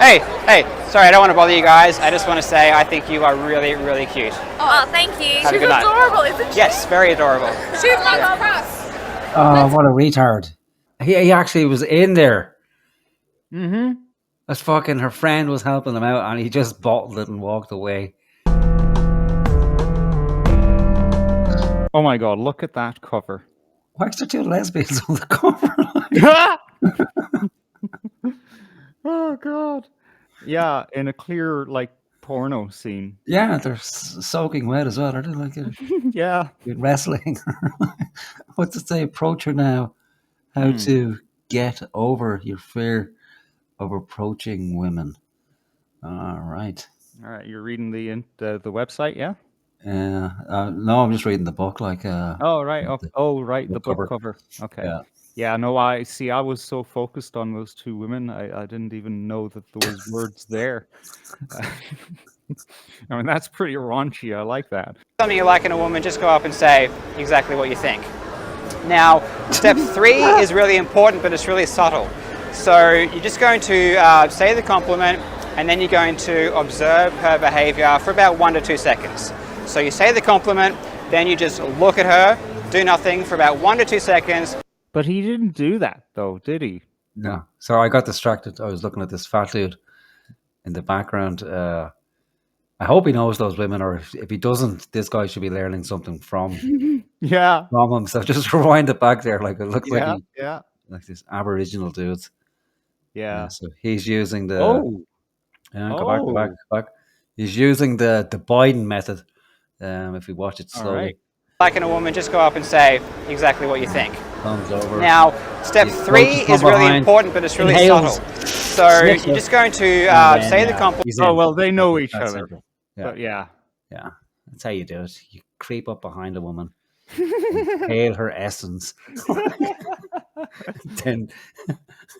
Hey, sorry, I don't want to bother you guys. I just want to say I think you are really, really cute. Oh, thank you. Have a She's good night. adorable, isn't she? Yes, very adorable. She's my cross. Oh, what a retard. He actually was in there. Mm-hmm. That's fucking, her friend was helping him out and he just bottled it and walked away. Oh my god, look at that cover. Why is there two lesbians on the cover? Oh god. Yeah, in a clear like porno scene. Yeah, they're soaking wet as well. Are they like Yeah. wrestling? What's it say? Approach her now. How to get over your fear of approaching women. All right. All right, you're reading the website, yeah? No, I'm just reading the book. Like, Oh right, the book cover. Okay. Yeah, no, I was so focused on those two women, I didn't even know that there was words there. I mean, that's pretty raunchy. I like that. Something you like in a woman, just go up and say exactly what you think. Now, step 3 is really important, but it's really subtle. So you're just going to say the compliment, and then you're going to observe her behavior for about 1 to 2 seconds. So you say the compliment, then you just look at her, do nothing for about 1 to 2 seconds. But he didn't do that, though, did he? No. So I got distracted. I was looking at this fat dude in the background. I hope he knows those women, or if he doesn't, this guy should be learning something from him. So just rewind it back there. Like, it looks like like this Aboriginal dudes. Yeah. So he's using the go back. He's using the Biden method. If you watch it slowly. Right. Like in a woman, just go up and say exactly what you think. Thumbs over. Now, step 3 is really important, but it's really subtle. So you're just going to say the compliment. Oh, well, they know each other. Yeah. But yeah. That's how you do it. You creep up behind a woman, inhale her essence, then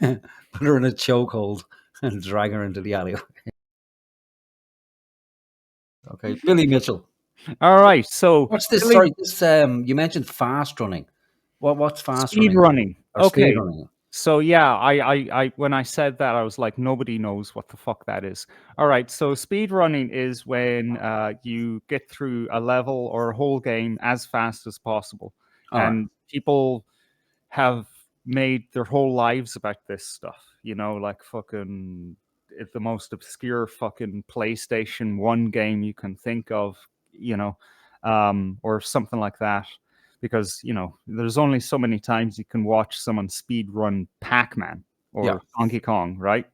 put her in a chokehold and drag her into the alleyway. Okay, Billy Mitchell. All right, so what's this? Sorry, this you mentioned fast running. What's fast speed running? Okay, speed running. So yeah, I when I said that, I was like, nobody knows what the fuck that is. All right, so speed running is when you get through a level or a whole game as fast as possible, and people have made their whole lives about this stuff. You know, like fucking the most obscure fucking PlayStation 1 game you can think of. You know, or something like that. Because, you know, there's only so many times you can watch someone speed run Pac-Man or Donkey Kong, right?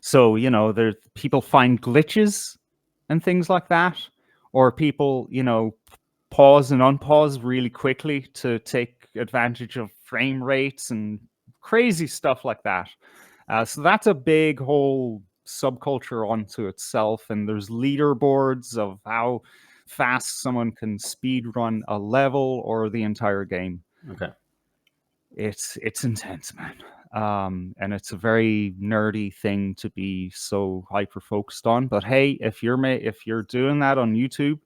So, you know, people find glitches and things like that, or people, you know, pause and unpause really quickly to take advantage of frame rates and crazy stuff like that. So that's a big whole subculture onto itself, and there's leaderboards of how fast someone can speed run a level or the entire game. Okay. It's intense, man. And it's a very nerdy thing to be so hyper focused on. But hey, if you're doing that on YouTube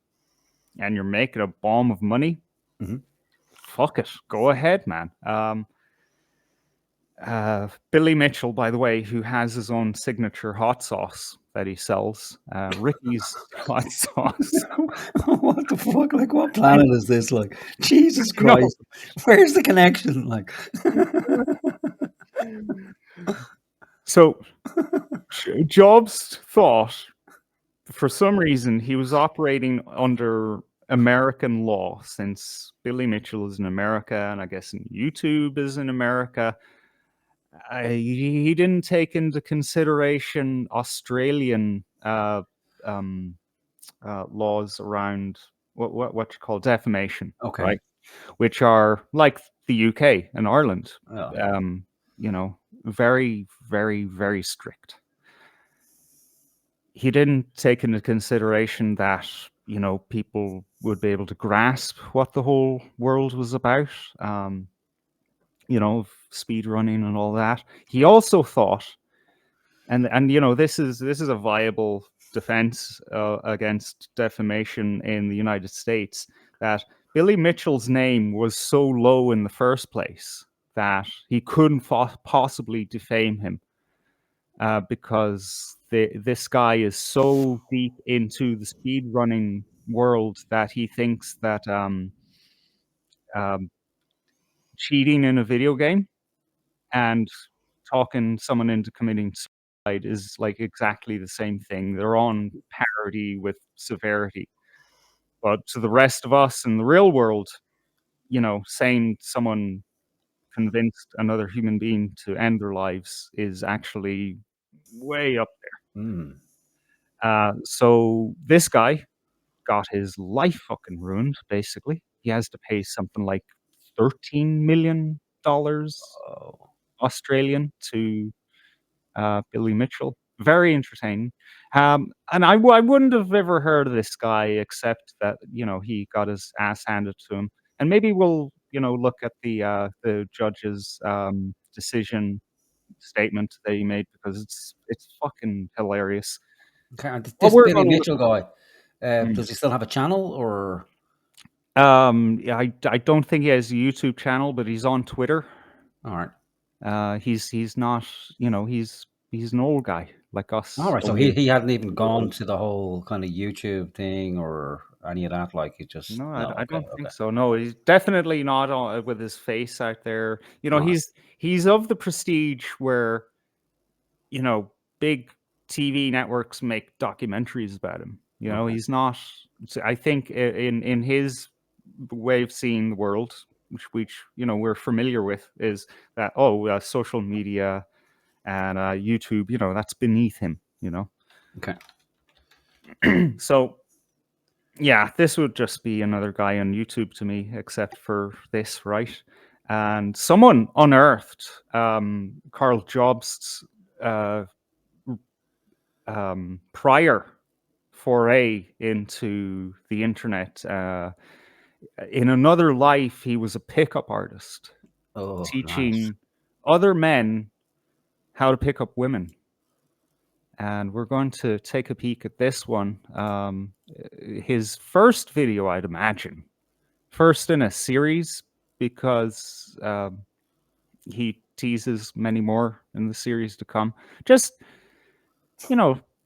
and you're making a bomb of money, fuck it, go ahead, man. Billy Mitchell, by the way, who has his own signature hot sauce that he sells, Ricky's hot sauce. What the fuck? Like, what planet is this? Like, Jesus Christ, where's the connection? Like, so Jobst thought, for some reason, he was operating under American law, since Billy Mitchell is in America, and I guess YouTube is in America. He didn't take into consideration Australian laws around what you call defamation, right? Which are like the UK and Ireland, you know, very, very, very strict. He didn't take into consideration that, you know, people would be able to grasp what the whole world was about. You know, speed running and all that. He also thought, and you know, this is a viable defense against defamation in the United States, that Billy Mitchell's name was so low in the first place that he couldn't possibly defame him. because this guy is so deep into the speed running world that he thinks that um, cheating in a video game and talking someone into committing suicide is like exactly the same thing. They're on parity with severity. But to the rest of us in the real world, saying someone convinced another human being to end their lives is actually way up Mm. there. So this guy got his life fucking ruined, basically. He has to pay something like $13 million Oh. Australian to Billy Mitchell. Very entertaining. And I wouldn't have ever heard of this guy except that, he got his ass handed to him. And maybe we'll, look at the judge's decision statement that he made because it's fucking hilarious. Okay, and What this we're Billy going to Mitchell guy, look. does he still have a channel or? Yeah, I don't think he has a YouTube channel, but he's on Twitter. All right. He's not, he's an old guy like us. All right. So only he hadn't even gone to the whole kind of YouTube thing or any of that. Like he just No, no. I Okay. don't think Okay. so. No, he's definitely not with his face out there. All right. He's of the prestige where, big TV networks make documentaries about him. Okay. He's not. I think in his way of seeing the world, which we're familiar with, is that social media and YouTube, that's beneath him. Okay. So yeah, this would just be another guy on YouTube to me, except for this, right? And someone unearthed Carl Jobst's prior foray into the internet. In another life, he was a pickup artist, Oh, nice. teaching other men how to pick up women. And we're going to take a peek at this one. His first video, I'd imagine. First in a series, because he teases many more in the series to come. Just,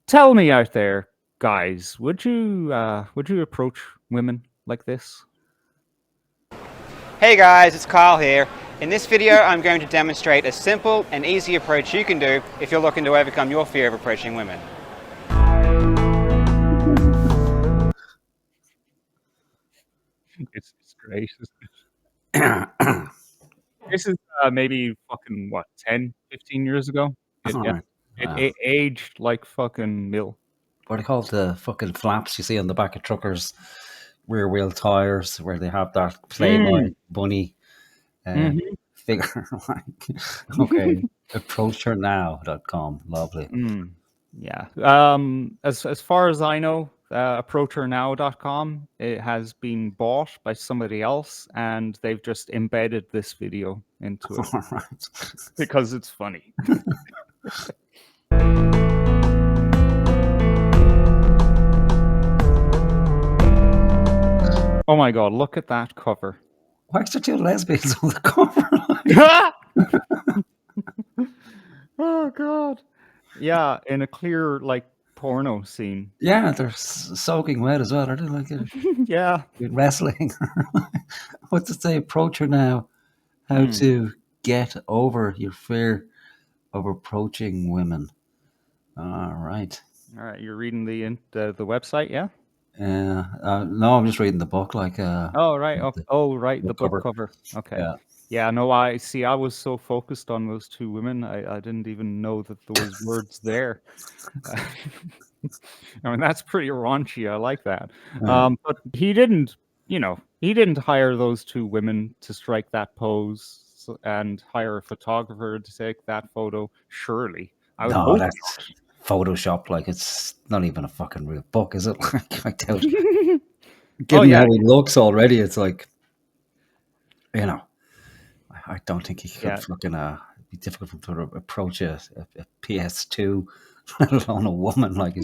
tell me out there, guys, would you approach women like this? Hey guys, it's Carl here. In this video, I'm going to demonstrate a simple and easy approach you can do if you're looking to overcome your fear of approaching women. It's great. This is maybe fucking, 10, 15 years ago? All right. It aged like fucking milk. What do they call the fucking flaps you see on the back of truckers, rear wheel tires, where they have that Playboy bunny figure? Okay, approachhernow.com. Lovely. Yeah. As far as I know, approachhernow.com, it has been bought by somebody else, and they've just embedded this video into it All right. because it's funny. Oh my god, look at that cover. Why is there two lesbians on the cover? Oh god. Yeah, in a clear porno scene. Yeah, they're soaking wet as well. Are they like Yeah. wrestling? What's it say? Approach her now. How to get over your fear of approaching women. All right. All right, you're reading the website, yeah? No, I'm just reading the book. Oh right. Right. The book cover. Okay. Yeah. Yeah. No, I was so focused on those two women, I didn't even know that there was words there. I mean, that's pretty raunchy. I like that. But he didn't. He didn't hire those two women to strike that pose and hire a photographer to take that photo. Surely, I would hope that's not. Photoshop. Like, it's not even a fucking real book, is it? I doubt. Oh, Given yeah. how he looks already, it's like, I don't think he could fucking be difficult for him to approach a PS2, let alone a woman. Like,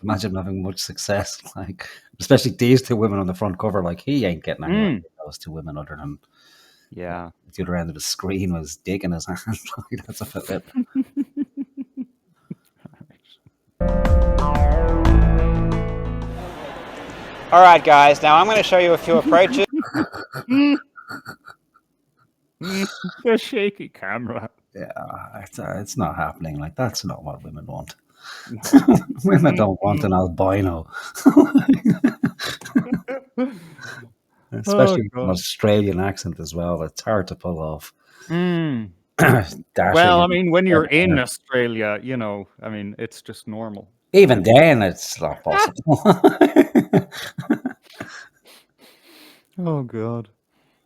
imagine having much success. Like, especially these two women on the front cover. Like, he ain't getting anywhere with those two women other than Yeah. the other end of the screen was digging his hand. Like, that's about it. All right, guys. Now I'm going to show you a few approaches. The shaky camera. Yeah, it's not happening. Like, that's not what women want. Women don't want an albino. Especially with an Australian accent as well. It's hard to pull off. Mm. Dashing Well, I and- mean, when you're in Australia, you know, I mean, it's just normal. Even then, it's not possible. Oh, God.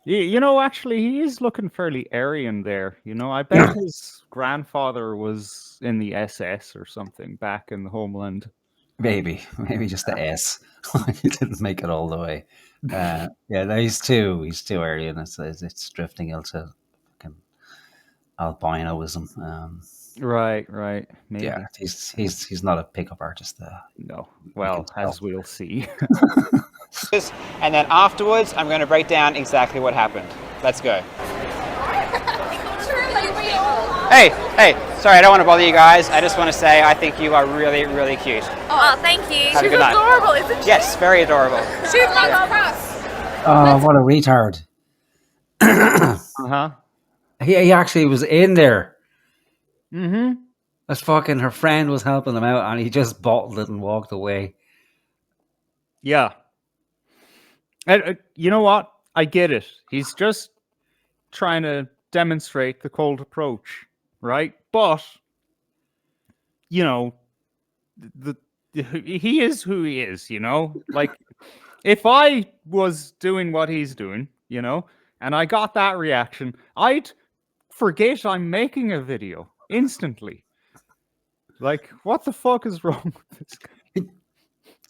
You know, actually, he is looking fairly Aryan there. You know, I bet his grandfather was in the SS or something back in the homeland. Maybe just the S. He didn't make it all the way. Yeah, no, he's too early, and it's drifting into fucking albinoism. Right. Maybe. Yeah, he's not a pickup artist. No. Well, as we'll see. And then afterwards, I'm going to break down exactly what happened. Let's go. Hey, sorry, I don't want to bother you guys. I just want to say I think you are really, really cute. Oh, thank you. Have a She's good night. adorable, isn't she? Yes, very adorable. She loves Cross. Oh, what a retard! Uh-huh. He actually was in there. Mm-hmm. That's fucking her friend was helping him out, and he just bottled it and walked away. Yeah. And you know what? I get it. He's just trying to demonstrate the cold approach, right? But you know, he is who he is. You know, like if I was doing what he's doing, you know, and I got that reaction, I'd forget I'm making a video instantly. Like, what the fuck is wrong with this guy?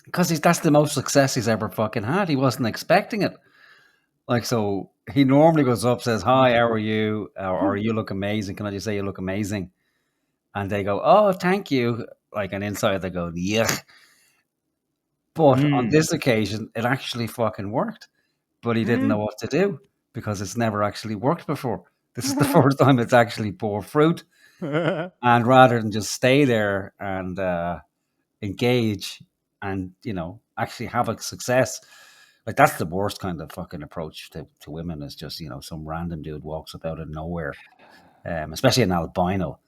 Because that's the most success he's ever fucking had. He wasn't expecting it. Like, so he normally goes up, says, "Hi, how are you?" Or "You look amazing. Can I just say you look amazing?" And they go, "Oh, thank you." Like, and inside they go, "Yuck." But on this occasion, it actually fucking worked. But he didn't know what to do because it's never actually worked before. This is the first time it's actually bore fruit. And rather than just stay there and engage and, you know, actually have a success, like, that's the worst kind of fucking approach to women, is just, you know, some random dude walks up out of nowhere, especially an albino,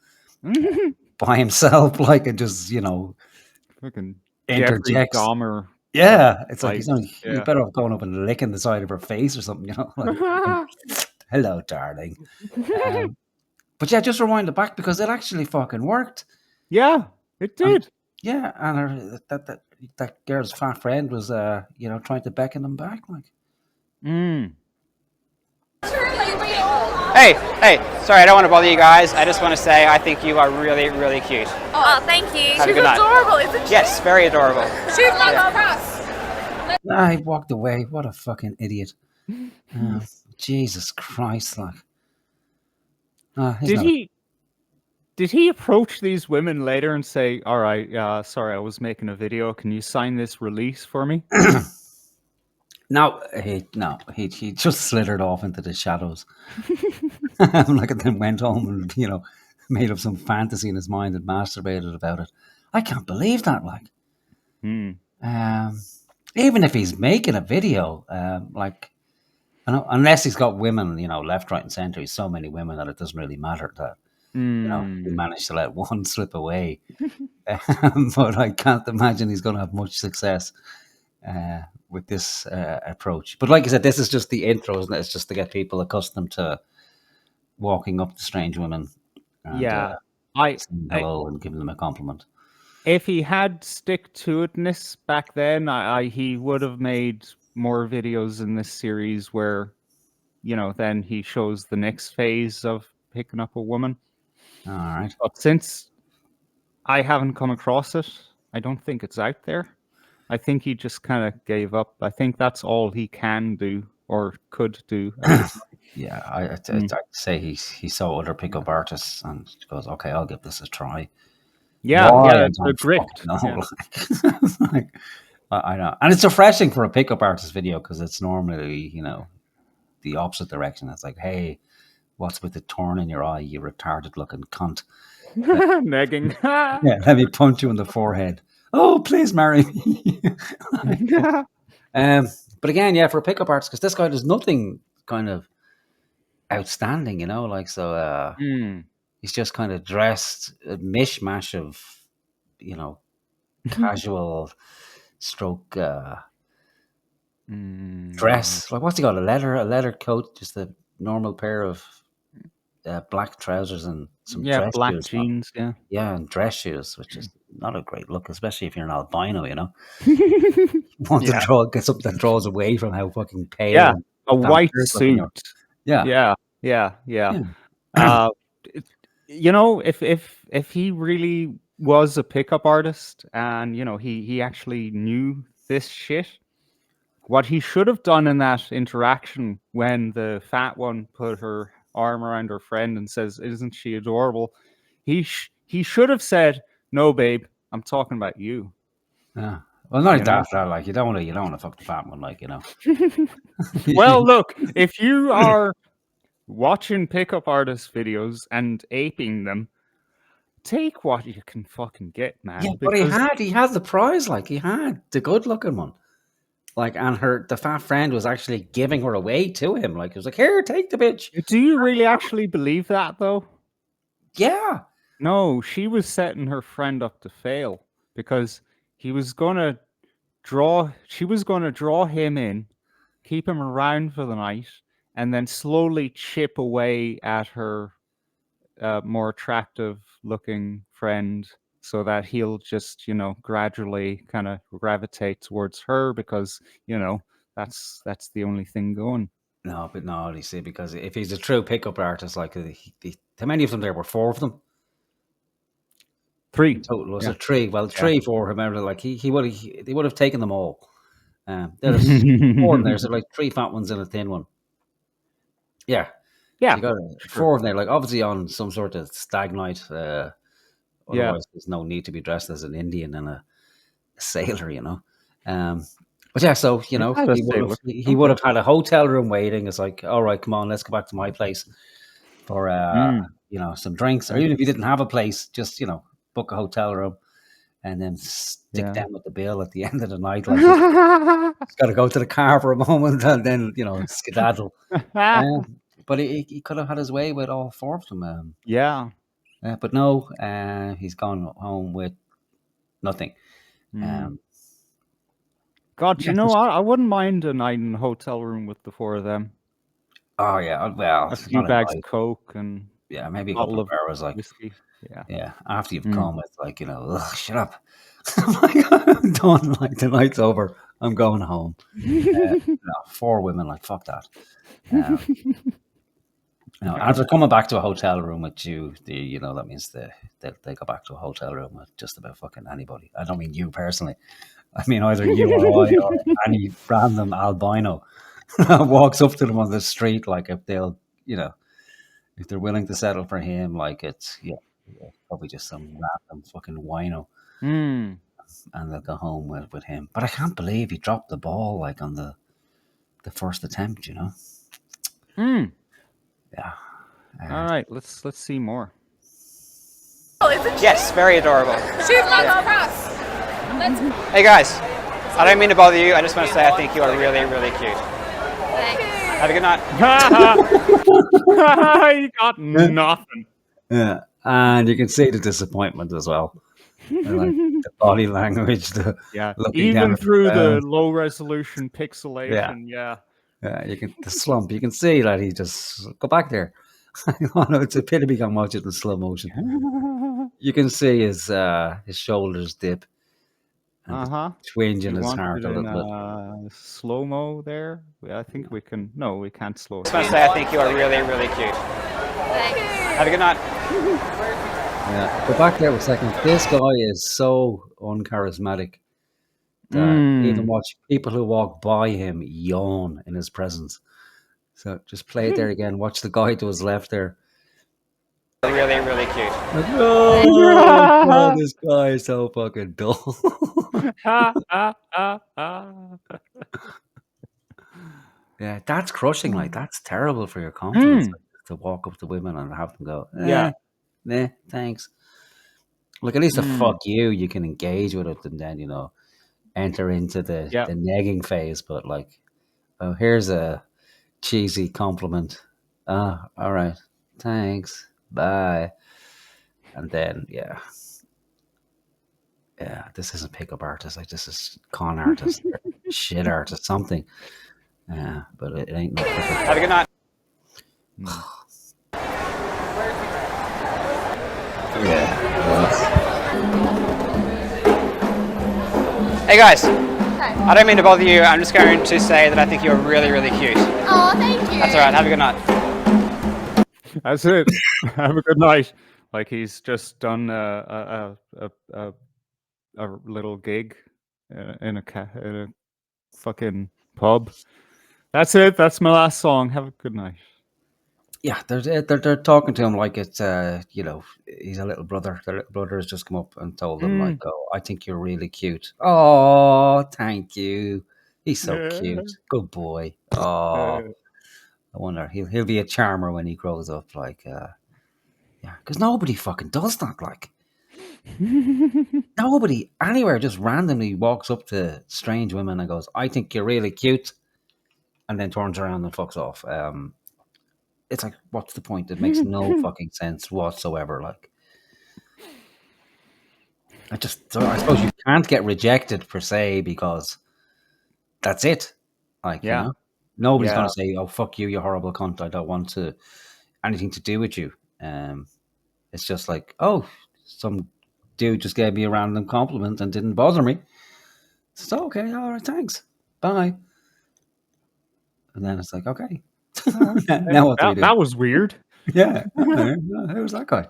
by himself, like, and just, you know, Fucking interjects. Jeffrey Dahmer. Yeah, it's like, Like, you better off going up and licking the side of her face or something, you know. Like, hello, darling. But yeah, just rewind it back because it actually fucking worked. Yeah, it did. Yeah, and that girl's fat friend was, you know, trying to beckon him back, like. Hey, sorry, I don't want to bother you guys. I just want to say I think you are really, really cute. Oh, thank you. Have a She's good night. adorable, isn't she? Yes, very adorable. She loves Cross. Nah, he walked away. What a fucking idiot. Jesus Christ, like. Did he approach these women later and say, "All right, sorry, I was making a video. Can you sign this release for me?" No, he just slithered off into the shadows. Like, and then went home and, you know, made up some fantasy in his mind and masturbated about it. I can't believe that, like. Even if he's making a video, like, unless he's got women, you know, left, right, and centre, he's so many women that it doesn't really matter that, you know, he managed to let one slip away. But I can't imagine he's going to have much success with this approach. But like I said, this is just the intro, isn't it? It's just to get people accustomed to walking up to strange women and saying hello and giving them a compliment. If he had stick-to-itness back then, he would have made more videos in this series where, you know, then he shows the next phase of picking up a woman. All right. But since I haven't come across it, I don't think it's out there. I think he just kind of gave up. I think that's all he can do or could do. Yeah, I'd say he saw other pickup artists and goes, "Okay, I'll give this a try." Yeah, it's a grit. No, like, I know, and it's refreshing for a pickup artist video because it's normally, you know, the opposite direction. It's like, "Hey, what's with the turn in your eye, you retarded looking cunt?" Negging. Yeah, let me punch you in the forehead. Oh, please marry me. But again, yeah, for a pickup artist, because this guy does nothing kind of outstanding, you know, like so. He's just kind of dressed a mishmash of, you know, casual stroke dress. Like what's he got? A leather coat, just a normal pair of black trousers and some Yeah, dress black shoes. jeans. Yeah. Yeah, and dress shoes, which is not a great look, especially if you're an albino. You know, you want to get something that draws away from how fucking pale. Yeah, And a white vampiric looking you are. suit. Yeah. Yeah. You know, if he really was a pickup artist and you know he actually knew this shit, what he should have done in that interaction when the fat one put her arm around her friend and says, "Isn't she adorable?" He should have said, "No, babe, I'm talking about you." Yeah. Well, not You know? that. Like you don't want to fuck the fat one, like you know. Well, look, if you are watching pickup artist videos and aping them, take what you can fucking get, man. Yeah, but he had the prize, like he had the good looking one. Like, and the fat friend was actually giving her away to him. Like, he was like, "Here, take the bitch." Do you really actually believe that, though? Yeah. No, she was setting her friend up to fail because she was going to draw him in, keep him around for the night, and then slowly chip away at her more attractive looking friend so that he'll just, you know, gradually kind of gravitate towards her because, you know, that's the only thing going. No, but no, you see, because if he's a true pickup artist, like, how many of them there were? 4 of them? 3. In total, was Yeah. it 3? Well, 3, 4, remember, like, they would have taken them all. There's 4 in there, so like 3 fat ones and a thin one. Yeah. Yeah. So you got 4 of them there, like, obviously on some sort of stag night. Otherwise, there's no need to be dressed as an Indian and a sailor, you know. But yeah, so you know, he would have had a hotel room waiting. It's like, all right, come on, let's go back to my place for you know, some drinks, or even if you didn't have a place, just you know, book a hotel room and then stick them with the bill at the end of the night. Like, just got to go to the car for a moment and then you know, skedaddle. But he could have had his way with all 4 of them. But no, he's gone home with nothing. God, you know, I wouldn't mind a night in a hotel room with the 4 of them. Oh yeah, well, a few bags of Coke and maybe a couple of hours, like whiskey. Yeah, after you've come, it's like, you know, ugh, shut up. I'm like, I'm done. Like the night's over. I'm going home. No, 4 women, like fuck that. After coming back to a hotel room with you, you know, that means they go back to a hotel room with just about fucking anybody. I don't mean you personally. I mean either you or I or any random albino walks up to them on the street, like if they'll, you know, if they're willing to settle for him, like it's probably just some random fucking wino, and they'll go home with him. But I can't believe he dropped the ball like on the first attempt, you know. Yeah. All right, let's see more. Yes, very adorable. Shoot like cross. Hey guys, I don't mean to bother you. I just want to say I think you are really, really cute. Thanks. Have a good night. You got nothing. Yeah, and you can see the disappointment as well. Like the body language, even through the low resolution pixelation. Yeah, you can the slump. You can see that he just go back there. It's a pity we can watch it in slow motion. You can see his shoulders dip. Twinge in his heart a little bit. Slow mo there. I think we can. No, we can't slow it. I just want to say I think you are really, really cute. Thanks. Have a good night. Yeah, go back there for a second. This guy is so uncharismatic that even watch people who walk by him yawn in his presence. So just play it there again. Watch the guy to his left there. Really, really cute. Like, oh, God, this guy is so fucking dull. Yeah, that's crushing. Like, that's terrible for your confidence to walk up to women and have them go, nah, thanks. Like, at least a fuck you can engage with it, and then, you know, enter into the Yeah. negging phase, but like, oh, here's a cheesy compliment. Ah, all right, thanks, bye. And then yeah, this isn't pickup artist. Like this is con artist, shit artist, something. Yeah, but it ain't no pickup. Have a good night. Hey guys, I don't mean to bother you. I'm just going to say that I think you're really, really cute. Oh, thank you. That's all right. Have a good night. That's it. Have a good night. Like he's just done a little gig in a fucking pub. That's it. That's my last song. Have a good night. Yeah, they're talking to him like it's he's a little brother. Their little brother has just come up and told them like, "Oh, I think you're really cute." Oh, thank you. He's so cute. Good boy. Oh, I wonder he'll be a charmer when he grows up. Like, yeah, because nobody fucking does that. Like, nobody anywhere just randomly walks up to strange women and goes, "I think you're really cute," and then turns around and fucks off. It's like, what's the point? It makes no fucking sense whatsoever. Like, I suppose you can't get rejected per se because that's it. Like, Yeah. nobody's Yeah. gonna say, "Oh, fuck you, you horrible cunt. I don't want anything to do with you." It's just like, oh, some dude just gave me a random compliment and didn't bother me. So okay, all right, thanks, bye. And then it's like, okay, now what do we do? That was weird. Yeah, who's that guy?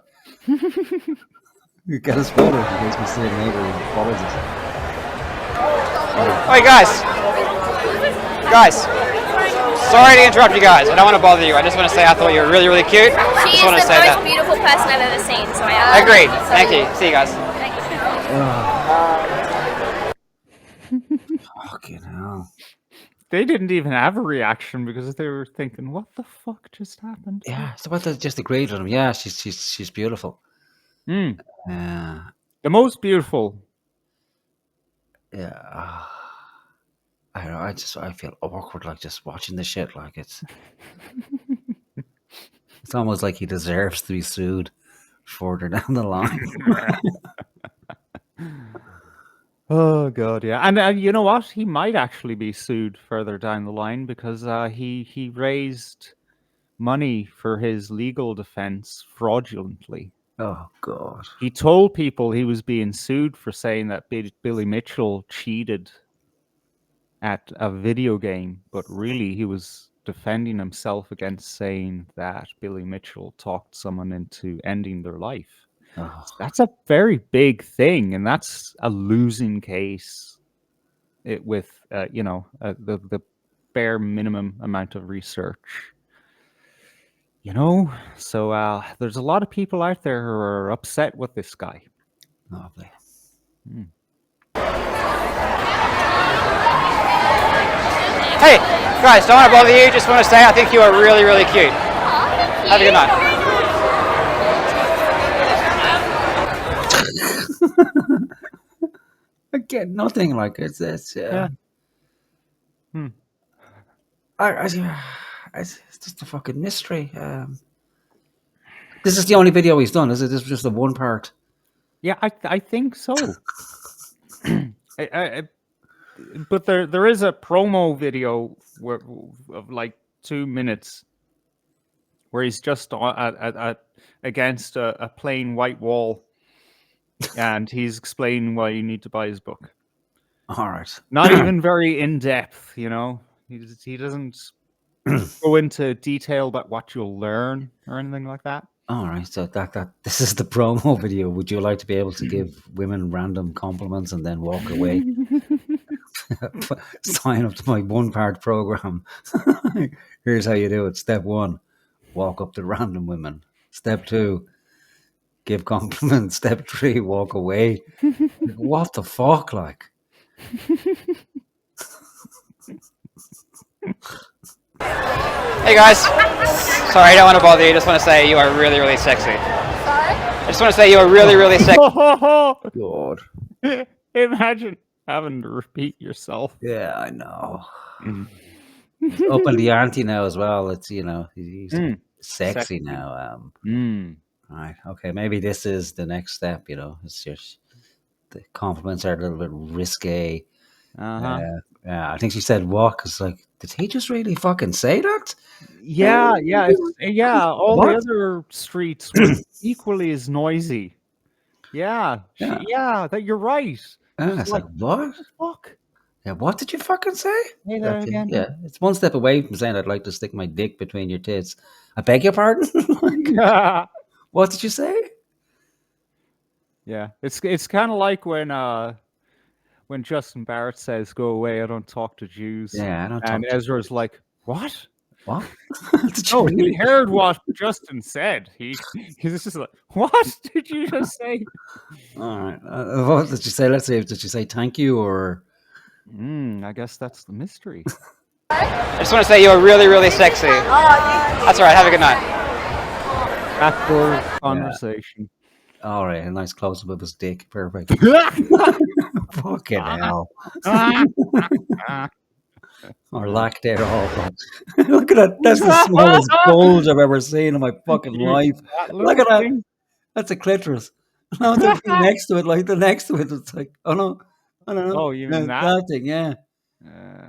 You get us photo in case we see him later and apologies. Hey guys, sorry to interrupt you guys. I don't want to bother you. I just want to say I thought you were really, really cute. She Just want is to the say most that. beautiful person I've ever seen. So Agreed. Thank you. See you guys. Fucking hell. They didn't even have a reaction because they were thinking, "What the fuck just happened?" Yeah, so what? They just agreed with him. Yeah, she's beautiful. The Yeah, most beautiful. yeah. I don't know. I feel awkward like just watching the shit. Like it's almost like he deserves to be sued further down the line. Oh god, yeah, and you know what? He might actually be sued further down the line because he raised money for his legal defense fraudulently. Oh god. He told people he was being sued for saying that Billy Mitchell cheated at a video game, but really he was defending himself against saying that Billy Mitchell talked someone into ending their life. Oh. That's a very big thing, and that's a losing case. With the bare minimum amount of research. So there's a lot of people out there who are upset with this guy. Lovely. Hey guys, don't want to bother you. Just want to say I think you are really, really cute. Have a good night. Again, nothing like it's Yeah. it's just a fucking mystery. This is the only video he's done, is it? This is just the one part. Yeah, I think so. But there is a promo video of like 2 minutes where he's just against a plain white wall, and he's explaining why you need to buy his book. All right. Not even very in depth, He doesn't go into detail about what you'll learn or anything like that. All right. So this is the promo video. Would you like to be able to give women random compliments and then walk away? Sign up to my one-part program. Here's how you do it. Step 1, walk up to random women. Step 2, give compliments. Step 3, walk away. Like, what the fuck, like? Hey guys, sorry, I don't want to bother you. Just want to say you are really, really sexy. Sorry? I just want to say you are really, really sexy. God. Imagine having to repeat yourself. Yeah, I know. Mm. He's up in the ante now as well. It's he's Mm. sexy Sexy. now. Mm. Right. Okay. Maybe this is the next step. It's just the compliments are a little bit risque. Uh-huh. Yeah. I think she said what? Because like, did he just really fucking say that? Yeah, all the What? other streets were equally as noisy. Yeah, Yeah. that you're right. She's It's like, like what? "The fuck? Yeah. What did you fucking say? Say that Okay. again." Yeah. It's one step away from saying I'd like to stick my dick between your tits. I beg your pardon. Like, Yeah. what did you say? Yeah. It's kind of like when Justin Barrett says, "Go away, I don't talk to Jews." Yeah. I don't And talk to Ezra's you. like, "What?" What? Did you No, he really? heard what Justin said. He's just like, "What did you just say?" All right. What did you say? Let's see. Did you say thank you or? I guess that's the mystery. I just want to say you are really, really sexy. That's all right. Have a good night. Backdoor conversation. All right. A nice close up of his dick. Perfect. Fucking hell. Or lack thereof. Look at that. That's the smallest bulge I've ever seen in my fucking life. That Look little at that. thing. That's a clitoris. No, the thing next to it, like the next to it, it's like, oh no, I don't know. Oh, you mean No, that? that thing, yeah.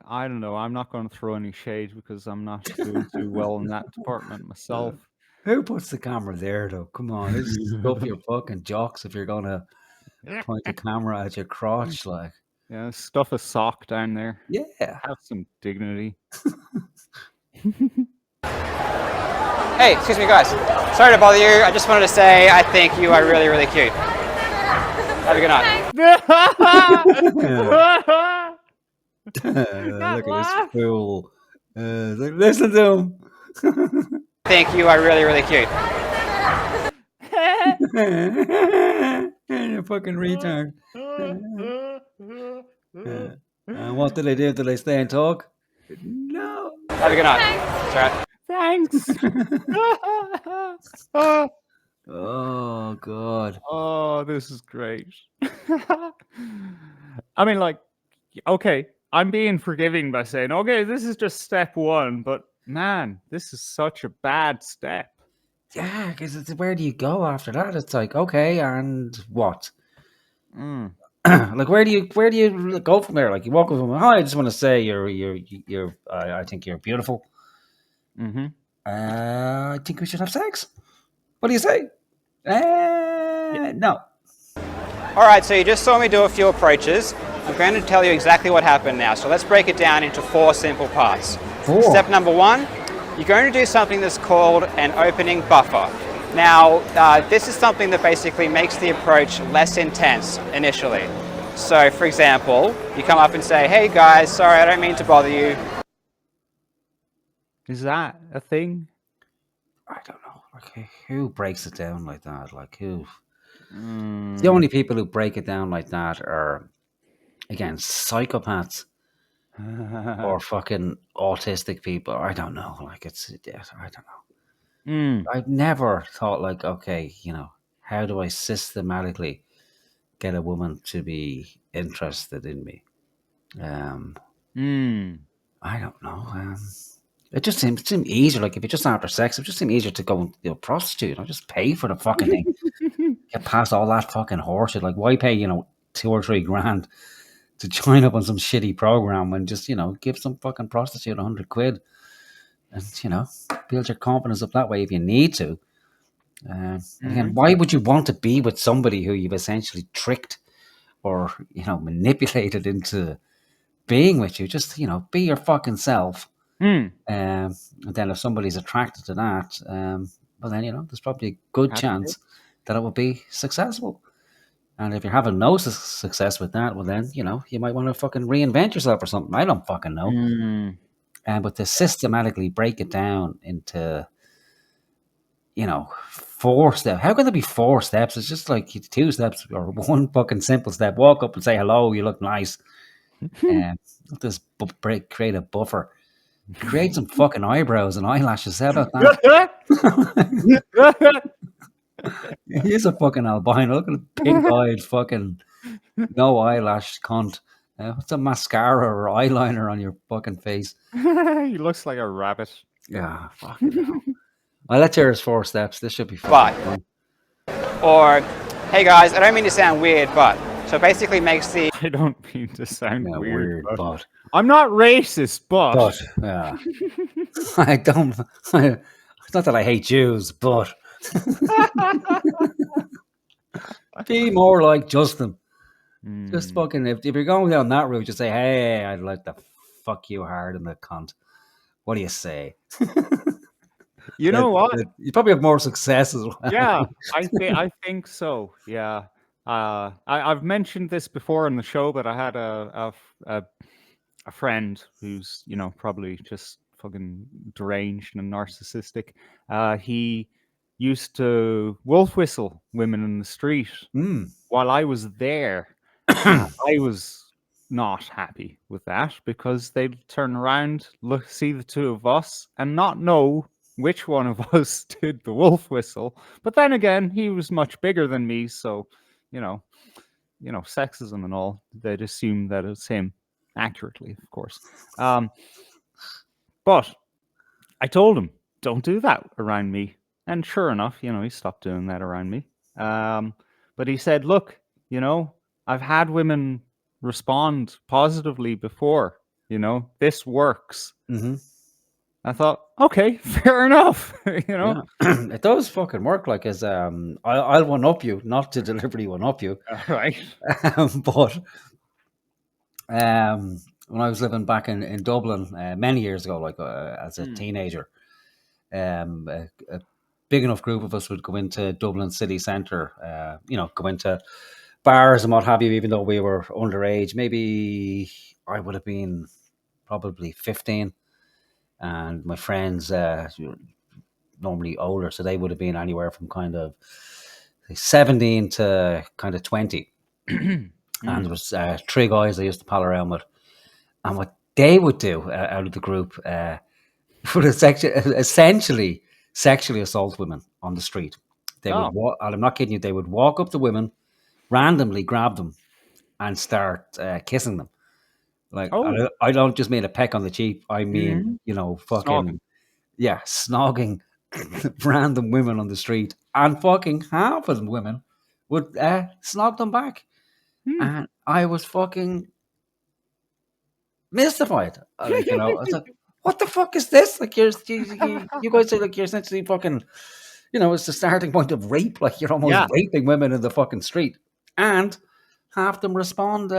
I don't know. I'm not going to throw any shade because I'm not doing too well in that department myself. Who puts the camera there though? Come on, this is stuff your fucking jocks if you're gonna point the camera at your crotch, like. Yeah, stuff a sock down there. Yeah. Have some dignity. Hey, excuse me, guys. Sorry to bother you. I just wanted to say I think you are really, really cute. Have a good night. Look at this fool. Like, listen to him. I think you are really, really cute. You fucking retard. And what did they do? Did they stay and talk? No. Have a good night. That's all right. Thanks. Oh God. Oh, this is great. I mean, like, okay, I'm being forgiving by saying, okay, this is just step one, but man, this is such a bad step. Yeah, because it's where do you go after that? It's like, okay, and what? Like where do you go from there? Like you walk up from, hi, I just want to say you're I think you're beautiful. Mm-hmm. I think we should have sex. What do you say? No. All right, so you just saw me do a few approaches. I'm going to tell you exactly what happened now. So let's break it down into 4 simple parts. 4. Step number 1, you're going to do something that's called an opening buffer. Now, this is something that basically makes the approach less intense initially. So, for example, you come up and say, hey guys, sorry, I don't mean to bother you. Is that a thing? I don't know. Like who breaks it down like that? Like who? The only people who break it down like that are, again, psychopaths or fucking autistic people. I don't know. Like I don't know. I've never thought like, okay, how do I systematically get a woman to be interested in me? I don't know. It just seems easier. Like if you're just after sex, it just seems easier to go and prostitute. Just pay for the fucking thing. Get past all that fucking horseshit. Like why pay 2 or 3 grand to join up on some shitty program when just give some fucking prostitute 100 quid and build your confidence up that way if you need to. Again, why would you want to be with somebody who you've essentially tricked or manipulated into being with you? Just be your fucking self. And then if somebody's attracted to that, well then there's probably a good chance that it will be successful. And if you're having no success with that, well then you might want to fucking reinvent yourself or something. I don't fucking know. But to systematically break it down into 4 steps. How can there be 4 steps? It's just like 2 steps or 1 fucking simple step. Walk up and say hello. You look nice. Just create a buffer. Create some fucking eyebrows and eyelashes. How about that? He's a fucking albino. Look at a pink-eyed fucking no eyelash cunt What's a mascara or eyeliner on your fucking face? He looks like a rabbit. Yeah, fucking hell. Well, let's hear his 4 steps. This should be But. fun. Or, hey guys, I don't mean to sound weird, but. So it basically makes the. I don't mean to sound weird, but. I'm not racist, but. But, yeah. I don't. It's not that I hate Jews, but. Be more like Justin. Just fucking, if you're going down that route, just say, hey, I'd like to fuck you hard in the cunt. What do you say? You know what? You probably have more success as well. Yeah, I think so. Yeah. I've mentioned this before on the show, but I had a friend who's, you know, probably just fucking deranged and narcissistic. He used to wolf whistle women in the street while I was there. I was not happy with that because they'd turn around, look, see the two of us, and not know which one of us did the wolf whistle. But then again, he was much bigger than me, so you know, sexism and all. They'd assume that it's him, accurately, of course. But I told him, don't do that around me. And sure enough, you know, he stopped doing that around me. But he said, look, you know, I've had women respond positively before. You know, this works. Mm-hmm. I thought, okay, fair enough. You know, yeah. It does fucking work. Like, as I'll one up you, not to deliberately one up you, right? But when I was living back in Dublin many years ago, like as a teenager, a big enough group of us would go into Dublin city centre. You know, go into bars and what have you, even though we were underage. Maybe I would have been probably 15, and my friends normally older, so they would have been anywhere from kind of 17 to kind of 20. And there was 3 guys I used to pal around with, and what they would do out of the group would essentially sexually assault women on the street. They would walk, and I'm not kidding you, they would walk up to women, randomly grab them, and start kissing them. Like, I don't just mean a peck on the cheek. I mean, you know, fucking, snogging random women on the street, and fucking half of the women would snog them back. And I was fucking mystified. Like, you know, I was like, what the fuck is this? Like, you guys are like, you're essentially fucking, you know, it's the starting point of rape. Like, you're almost raping women in the fucking street. And half them respond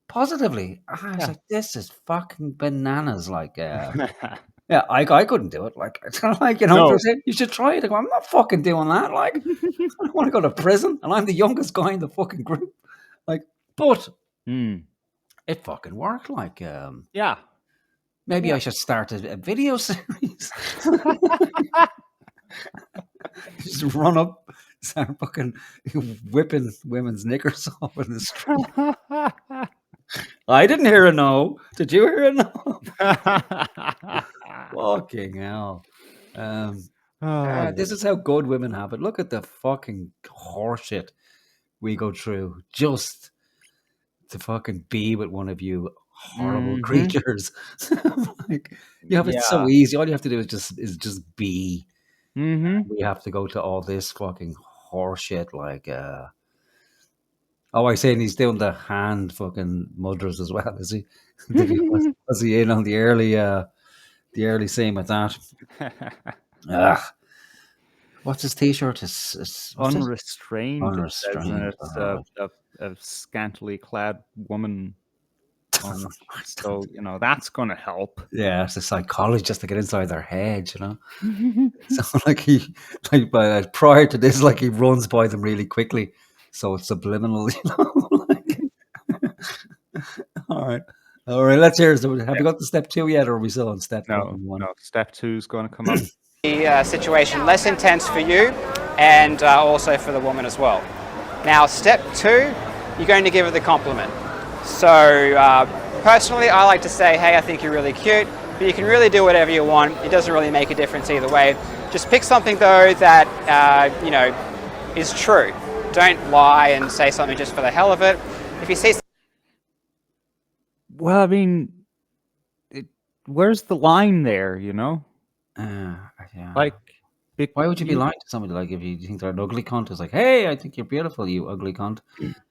positively. I was like, this is fucking bananas. Like, yeah, I couldn't do it. Like, you know, you should try it. I go, I'm not fucking doing that. Like, I don't want to go to prison, and I'm the youngest guy in the fucking group. Like, but it fucking worked. Like, maybe I should start a video series. Just run up, start fucking whipping women's knickers off in the street. I didn't hear a no. Did you hear a no? Fucking hell. This is how good women have it. Look at the fucking horseshit we go through just to fucking be with one of you horrible creatures. Like, you have it so easy. All you have to do is just be. We have to go to all this fucking horseshit. Like, I saying he's doing the hand fucking mudders as well, is he? Was he in on the early scene with that? What's his t-shirt? It's unrestrained. Unrestrained. It's a scantily clad woman. So, you know, that's going to help. Yeah, it's a psychologist to get inside their head, you know. So, like, prior to this, like, he runs by them really quickly, so it's subliminal, you know. All right. Let's hear. So, have you got to step 2 yet, or are we still on step 1? No, step 2 is going to come up. The situation less intense for you, and also for the woman as well. Now, step 2, you're going to give her the compliment. So, personally, I like to say, hey, I think you're really cute, but you can really do whatever you want. It doesn't really make a difference either way. Just pick something, though, that, you know, is true. Don't lie and say something just for the hell of it. If you see Well, I mean, where's the line there? Yeah. Like, Why would you be lying to somebody? Like, if you think they're an ugly cunt, it's like, hey, I think you're beautiful, you ugly cunt.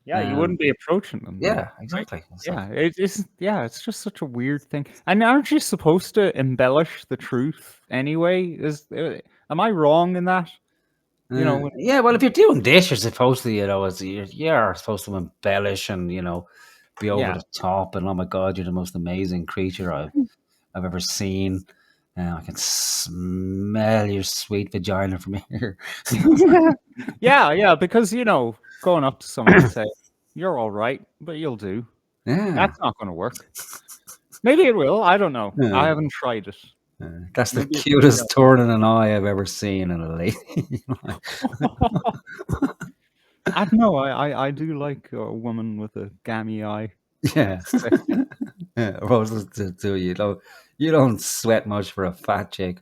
Yeah, you wouldn't be approaching them. Yeah, though, exactly. right? It's Yeah, like, it's just such a weird thing. And aren't you supposed to embellish the truth anyway? Am I wrong in that? yeah. Well, if you're doing this, you're supposed to, you're supposed to embellish and be over Yeah. the top. And oh my god, you're the most amazing creature I've ever seen. I can smell your sweet vagina from here. yeah, because going up to someone and say, "You're all right, but you'll do." Yeah, That's not going to work. Maybe it will. I don't know. Yeah. I haven't tried it. That's the Maybe it cutest turn in an eye I've ever seen in a lady. I don't know. I do like a woman with a gammy eye. Yeah. Yeah, roses to you don't sweat much for a fat chick.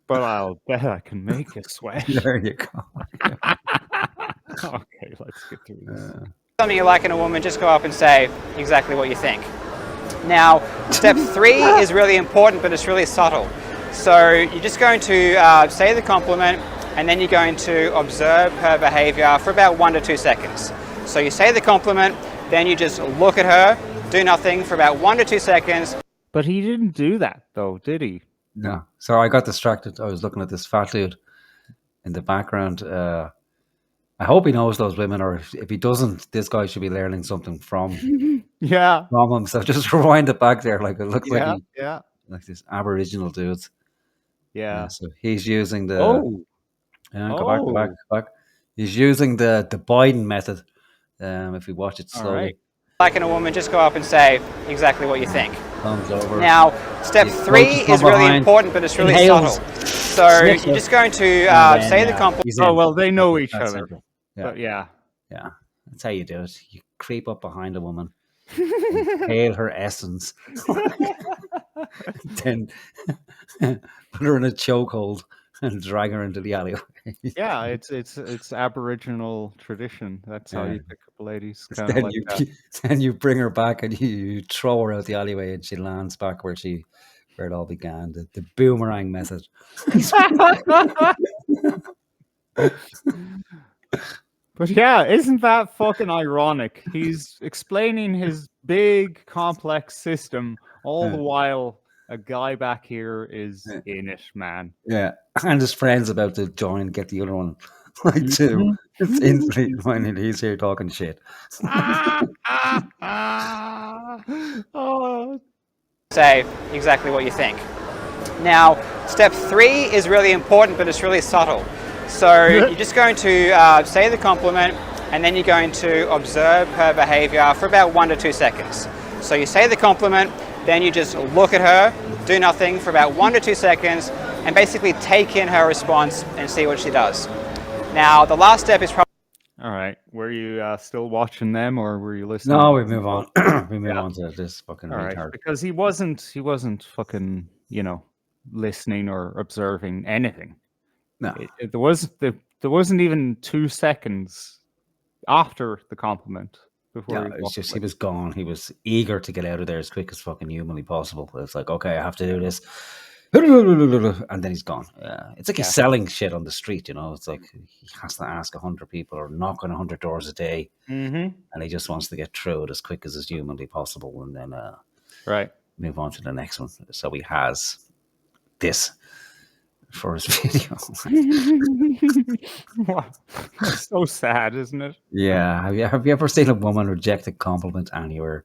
But I'll bet I can make you sweat. There you go. Okay, let's get through this. Something you like in a woman, just go up and say exactly what you think. Now, step 3 is really important, but it's really subtle. So you're just going to say the compliment, and then you're going to observe her behavior for about 1 to 2 seconds. So you say the compliment, then you just look at her, do nothing for about 1 to 2 seconds. But he didn't do that, though, did he? No. So I got distracted. I was looking at this fat dude in the background. I hope he knows those women, or if he doesn't, this guy should be learning something from Yeah. him. So just rewind it back there. Like, it looks like Yeah. like this Aboriginal dude. Yeah. So he's using the Oh. go back. He's using the Biden method. If we watch it All slowly. right. Like in a woman, just go up and say exactly what you think. Thumbs over. Now, step 3 is really important, but it's really Inhales. subtle. So Sniffs you're it. just going to And then, say the compliment. he's Oh, in. well, they know each That's other. it. Yeah. But yeah. Yeah, that's how you do it. You creep up behind a woman, inhale her essence, then put her in a chokehold and drag her into the alleyway. Yeah, it's Aboriginal tradition. That's how Yeah. you pick up ladies. Kind of then like you that. then you bring her back and you throw her out the alleyway and she lands back where it all began. The boomerang method. But yeah, isn't that fucking ironic? He's explaining his big complex system all the while a guy back here is in it, man. Yeah, and his friend's about to join and get the other one, like too. It's instantly when he's here talking shit. Oh, Say exactly what you think. Now, step 3 is really important, but it's really subtle. So you're just going to say the compliment, and then you're going to observe her behavior for about 1 to 2 seconds. So you say the compliment, then you just look at her, do nothing for about 1 to 2 seconds, and basically take in her response and see what she does. Now, the last step is probably... all right. Were you still watching them, or were you listening? No, we move on. We move on to this fucking All retard. right, because he wasn't fucking listening or observing anything. No, There wasn't even 2 seconds after the compliment before no, he it's walked just away. he was gone. He was eager to get out of there as quick as fucking humanly possible. It's like, okay, I have to do this, and then he's gone. Yeah, it's like he's selling shit on the street. It's like he has to ask 100 people or knock on 100 doors a day, and he just wants to get through it as quick as is humanly possible, and then Right. move on to the next one. So he has this for his video. Wow. It's so sad, isn't it? Yeah, have you ever seen a woman reject a compliment anywhere?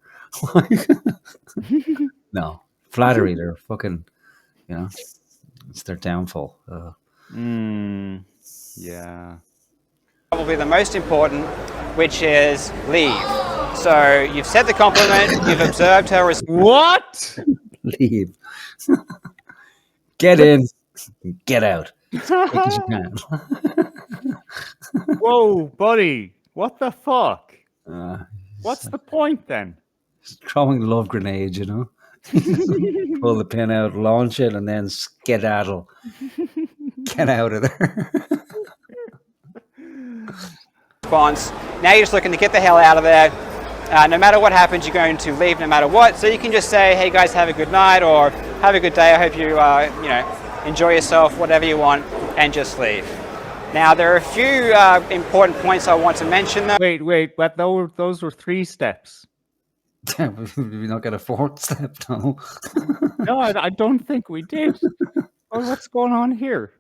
No, flattery. They're fucking, it's their downfall. Yeah. probably the most important, which is leave. So you've said the compliment, you've observed her response. What? Leave. Get in, get out. As quick as you can. Whoa, buddy. What the fuck? Uh, What's the point then? throwing love grenades, Pull the pin out, launch it, and then skedaddle. Get out of there. Now you're just looking to get the hell out of there, no matter what happens, you're going to leave no matter what. So you can just say, hey guys, have a good night, or have a good day. I hope you, enjoy yourself, whatever you want, and just leave. Now, there are a few important points I want to mention, though. Wait, but those were 3 steps. We not get a 4th step, no. No, I don't think we did. Oh, what's going on here?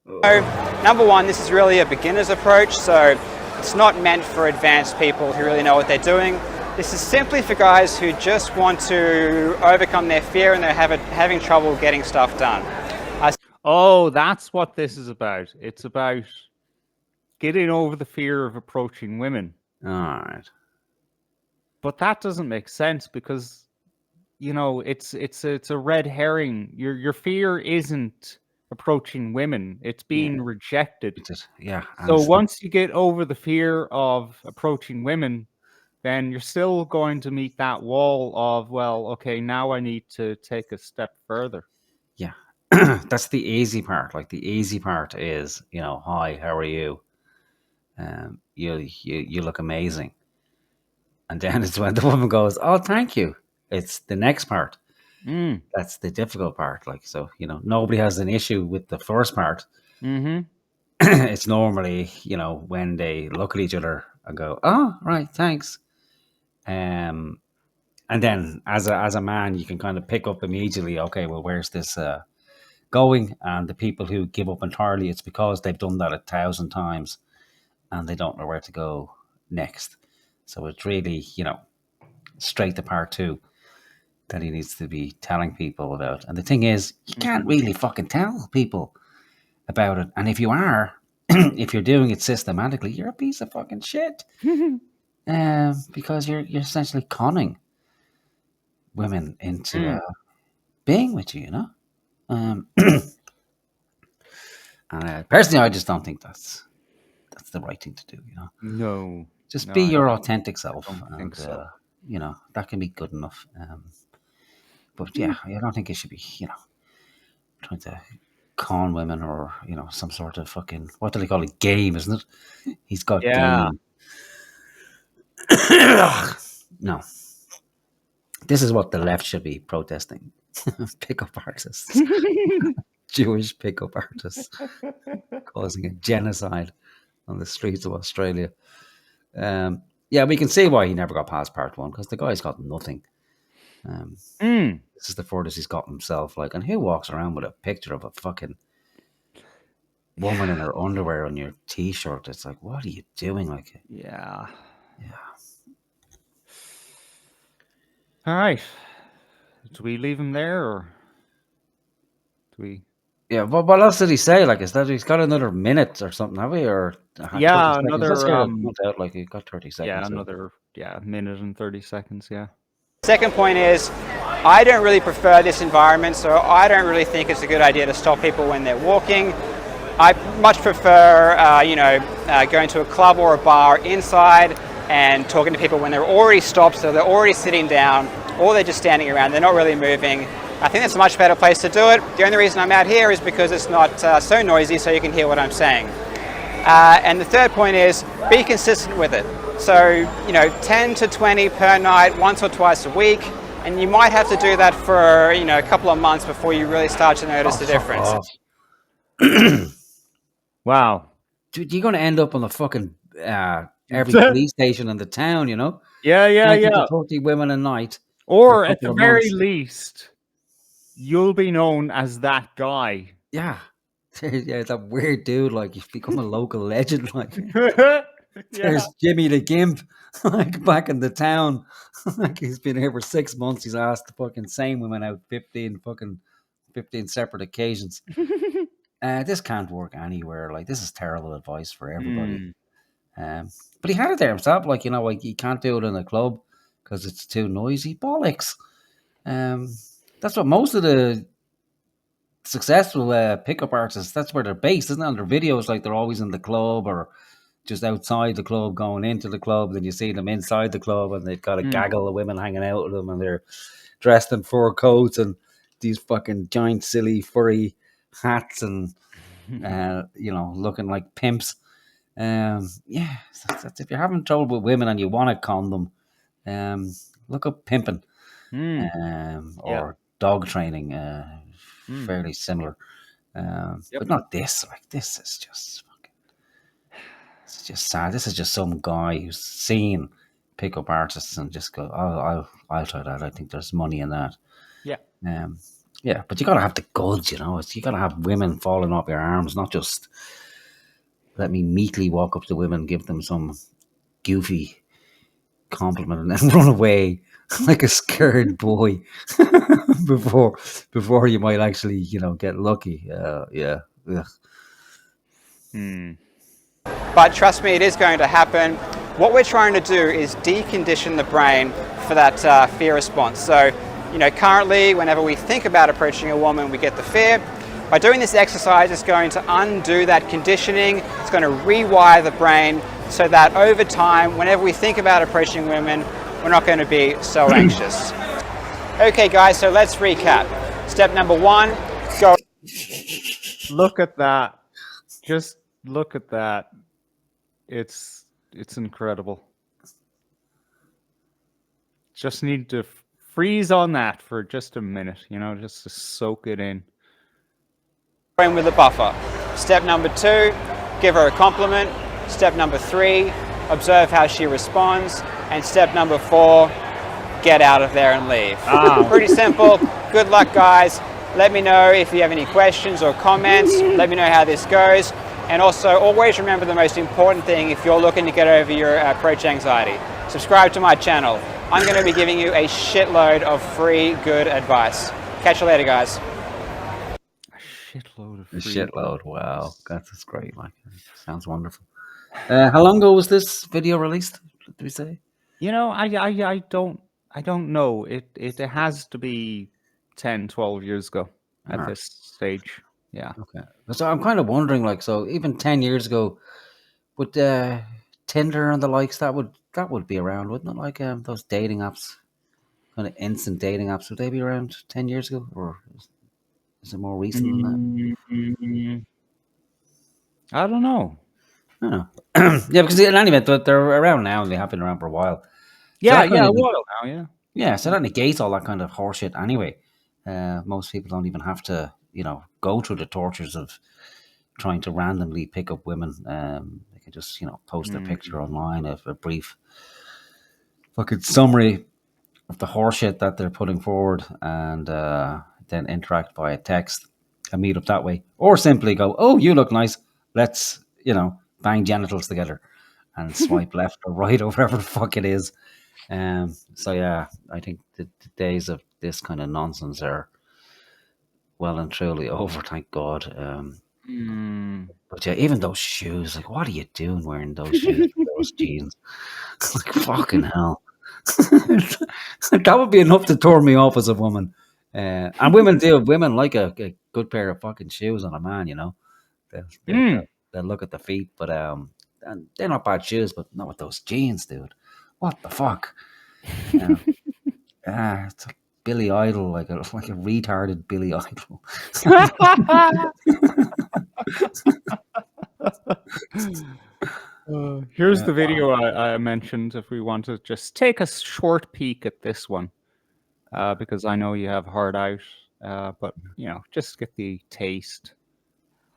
So, number one, this is really a beginner's approach, so it's not meant for advanced people who really know what they're doing. This is simply for guys who just want to overcome their fear and they're having trouble getting stuff done. Oh, that's what this is about. It's about getting over the fear of approaching women. All right. But that doesn't make sense because, it's a red herring. Your fear isn't approaching women. It's being rejected. Yeah. So once you get over the fear of approaching women, then you're still going to meet that wall of, well, okay, now I need to take a step further. Yeah. That's the easy part. Like the easy part is, hi, how are you? You look amazing. And then it's when the woman goes, oh, thank you. It's the next part. That's the difficult part. Like, so, nobody has an issue with the first part. Mm-hmm. It's normally, when they look at each other and go, oh, right, thanks. And then as a man, you can kind of pick up immediately, okay, well, where's this going? And the people who give up entirely, it's because they've done that 1,000 times and they don't know where to go next. So it's really, straight to part 2 that he needs to be telling people about. And the thing is, you can't really fucking tell people about it. And if you are, if you're doing it systematically, you're a piece of fucking shit. Because you're essentially conning women into being with you, And personally, I just don't think that's the right thing to do, No. Just be your authentic self. I think so. That can be good enough. But yeah, I don't think it should be, trying to con women or, some sort of fucking, what do they call it? Game, isn't it? He's got game. No. This is what the left should be protesting. Pickup artists. Jewish pickup artists causing a genocide on the streets of Australia. We can see why he never got past part 1 because the guy's got nothing. This is the furthest he's got himself. Like, and who walks around with a picture of a fucking woman in her underwear on your t-shirt? It's like, what are you doing? Like, yeah. All right. Do we leave him there, or do we? Yeah, but what else did he say? Like, is that he's got another minute or something, have we? Or another. Let's hear it out. Like, he got 30 seconds. Yeah, another minute and 30 seconds. Yeah. Second point is, I don't really prefer this environment, so I don't really think it's a good idea to stop people when they're walking. I much prefer, going to a club or a bar inside and talking to people when they're already stopped, so they're already sitting down, or they're just standing around, they're not really moving. I think that's a much better place to do it. The only reason I'm out here is because it's not so noisy, so you can hear what I'm saying. And the third point is, be consistent with it. So, 10 to 20 per night, once or twice a week, and you might have to do that for, a couple of months before you really start to notice the difference. Wow. Dude, you're going to end up on the fucking every police station in the town, Yeah. 30 women a night. Or at the very least, you'll be known as that guy. Yeah. Yeah, that weird dude, like, you've become a local legend, like. There's Jimmy the Gimp, like, back in the town. Like, he's been here for 6 months. He's asked the fucking same women out 15 separate occasions. This can't work anywhere. Like, this is terrible advice for everybody. But he had it there himself. Like, like, you can't do it in a club because it's too noisy. Bollocks. That's what most of the successful pickup artists, that's where they're based, isn't it? On their videos, like, they're always in the club or just outside the club, going into the club. Then you see them inside the club and they've got a gaggle of women hanging out with them and they're dressed in fur coats and these fucking giant, silly, furry hats and, looking like pimps. That's if you're having trouble with women and you want to con them, Look up pimping, Yeah. or dog training. Mm. Fairly similar, Yep. but not this. Like this is just fucking. It's just sad. This is just some guy who's seen pickup artists and just go, "Oh, I'll try that. I think there's money in that." Yeah. Yeah, but you gotta have the goods, you know. You gotta have women falling off your arms, not just let me meekly walk up to women, give them some goofy compliment, and then run away like a scared boy before you might actually, get lucky. Yeah. Ugh. But trust me, it is going to happen. What we're trying to do is decondition the brain for that fear response. So, currently, whenever we think about approaching a woman, we get the fear. By doing this exercise, it's going to undo that conditioning. It's going to rewire the brain so that over time, whenever we think about approaching women, we're not going to be so anxious. Okay, guys, so let's recap. Step number 1, go. Look at that. Just look at that. It's incredible. Just need to freeze on that for just a minute, just to soak it in. With a buffer. Step number 2, give her a compliment. Step number 3, observe how she responds. And step number 4, get out of there and leave. Pretty simple. Good luck, guys. Let me know if you have any questions or comments. Let me know how this goes. And also, always remember the most important thing if you're looking to get over your approach anxiety. Subscribe to my channel. I'm going to be giving you a shitload of free good advice. Catch you later, guys. A shitload. Wow, that's great. Like, sounds wonderful. How long ago was this video released? Did we say? I don't know. It has to be 10, 12 years ago at this stage. Yeah. Okay. So I'm kind of wondering, like, so even 10 years ago, would Tinder and the likes that would be around, wouldn't it? Like those dating apps, kind of instant dating apps, would they be around 10 years ago, or is it more recent than that? I don't know. I don't know. Yeah, because in any event, they're around now and they have been around for a while. Yeah, a while now, yeah. Yeah, so that negates all that kind of horseshit anyway. Most people don't even have to, go through the tortures of trying to randomly pick up women. They can just, post their picture online of a brief fucking summary of the horseshit that they're putting forward, and then interact via text and meet up that way. Or simply go, "Oh, you look nice. Let's, bang genitals together," and swipe left or right or whatever the fuck it is. So yeah, I think the days of this kind of nonsense are well and truly over, thank God. But yeah, even those shoes, like, what are you doing wearing those shoes, those jeans? Like, fucking hell. That would be enough to turn me off as a woman. And women do. Women like a good pair of fucking shoes on a man, They'll look at the feet, but and they're not bad shoes, but not with those jeans, dude. What the fuck? It's like Billy Idol, like a retarded Billy Idol. Here's the video I mentioned. If we want to just take a short peek at this one, because I know you have hard out, but just get the taste.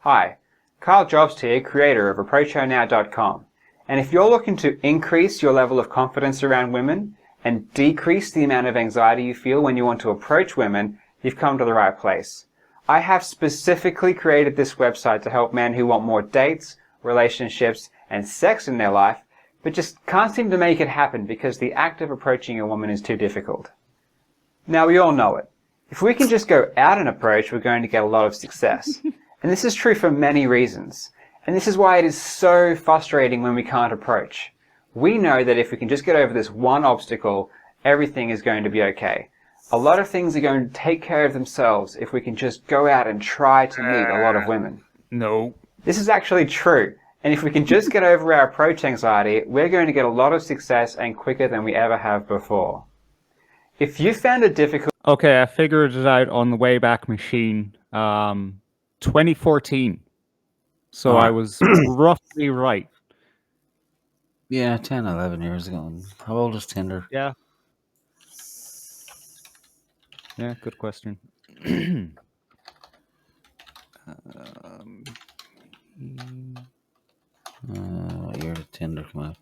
Hi, Carl Jobst here, creator of ApproachHerNow.com. And if you're looking to increase your level of confidence around women and decrease the amount of anxiety you feel when you want to approach women, you've come to the right place. I have specifically created this website to help men who want more dates, relationships, and sex in their life, but just can't seem to make it happen because the act of approaching a woman is too difficult. Now, we all know it. If we can just go out and approach, we're going to get a lot of success. And this is true for many reasons. And this is why it is so frustrating when we can't approach. We know that if we can just get over this one obstacle, everything is going to be okay. A lot of things are going to take care of themselves if we can just go out and try to meet a lot of women. No. This is actually true. And if we can just get over our approach anxiety, we're going to get a lot of success and quicker than we ever have before. If you found it difficult... Okay, I figured it out on the Wayback Machine. 2014. So I was roughly right. Yeah, 10, 11 years ago. How old is Tinder? Yeah. Yeah, good question. um, What year did Tinder come out?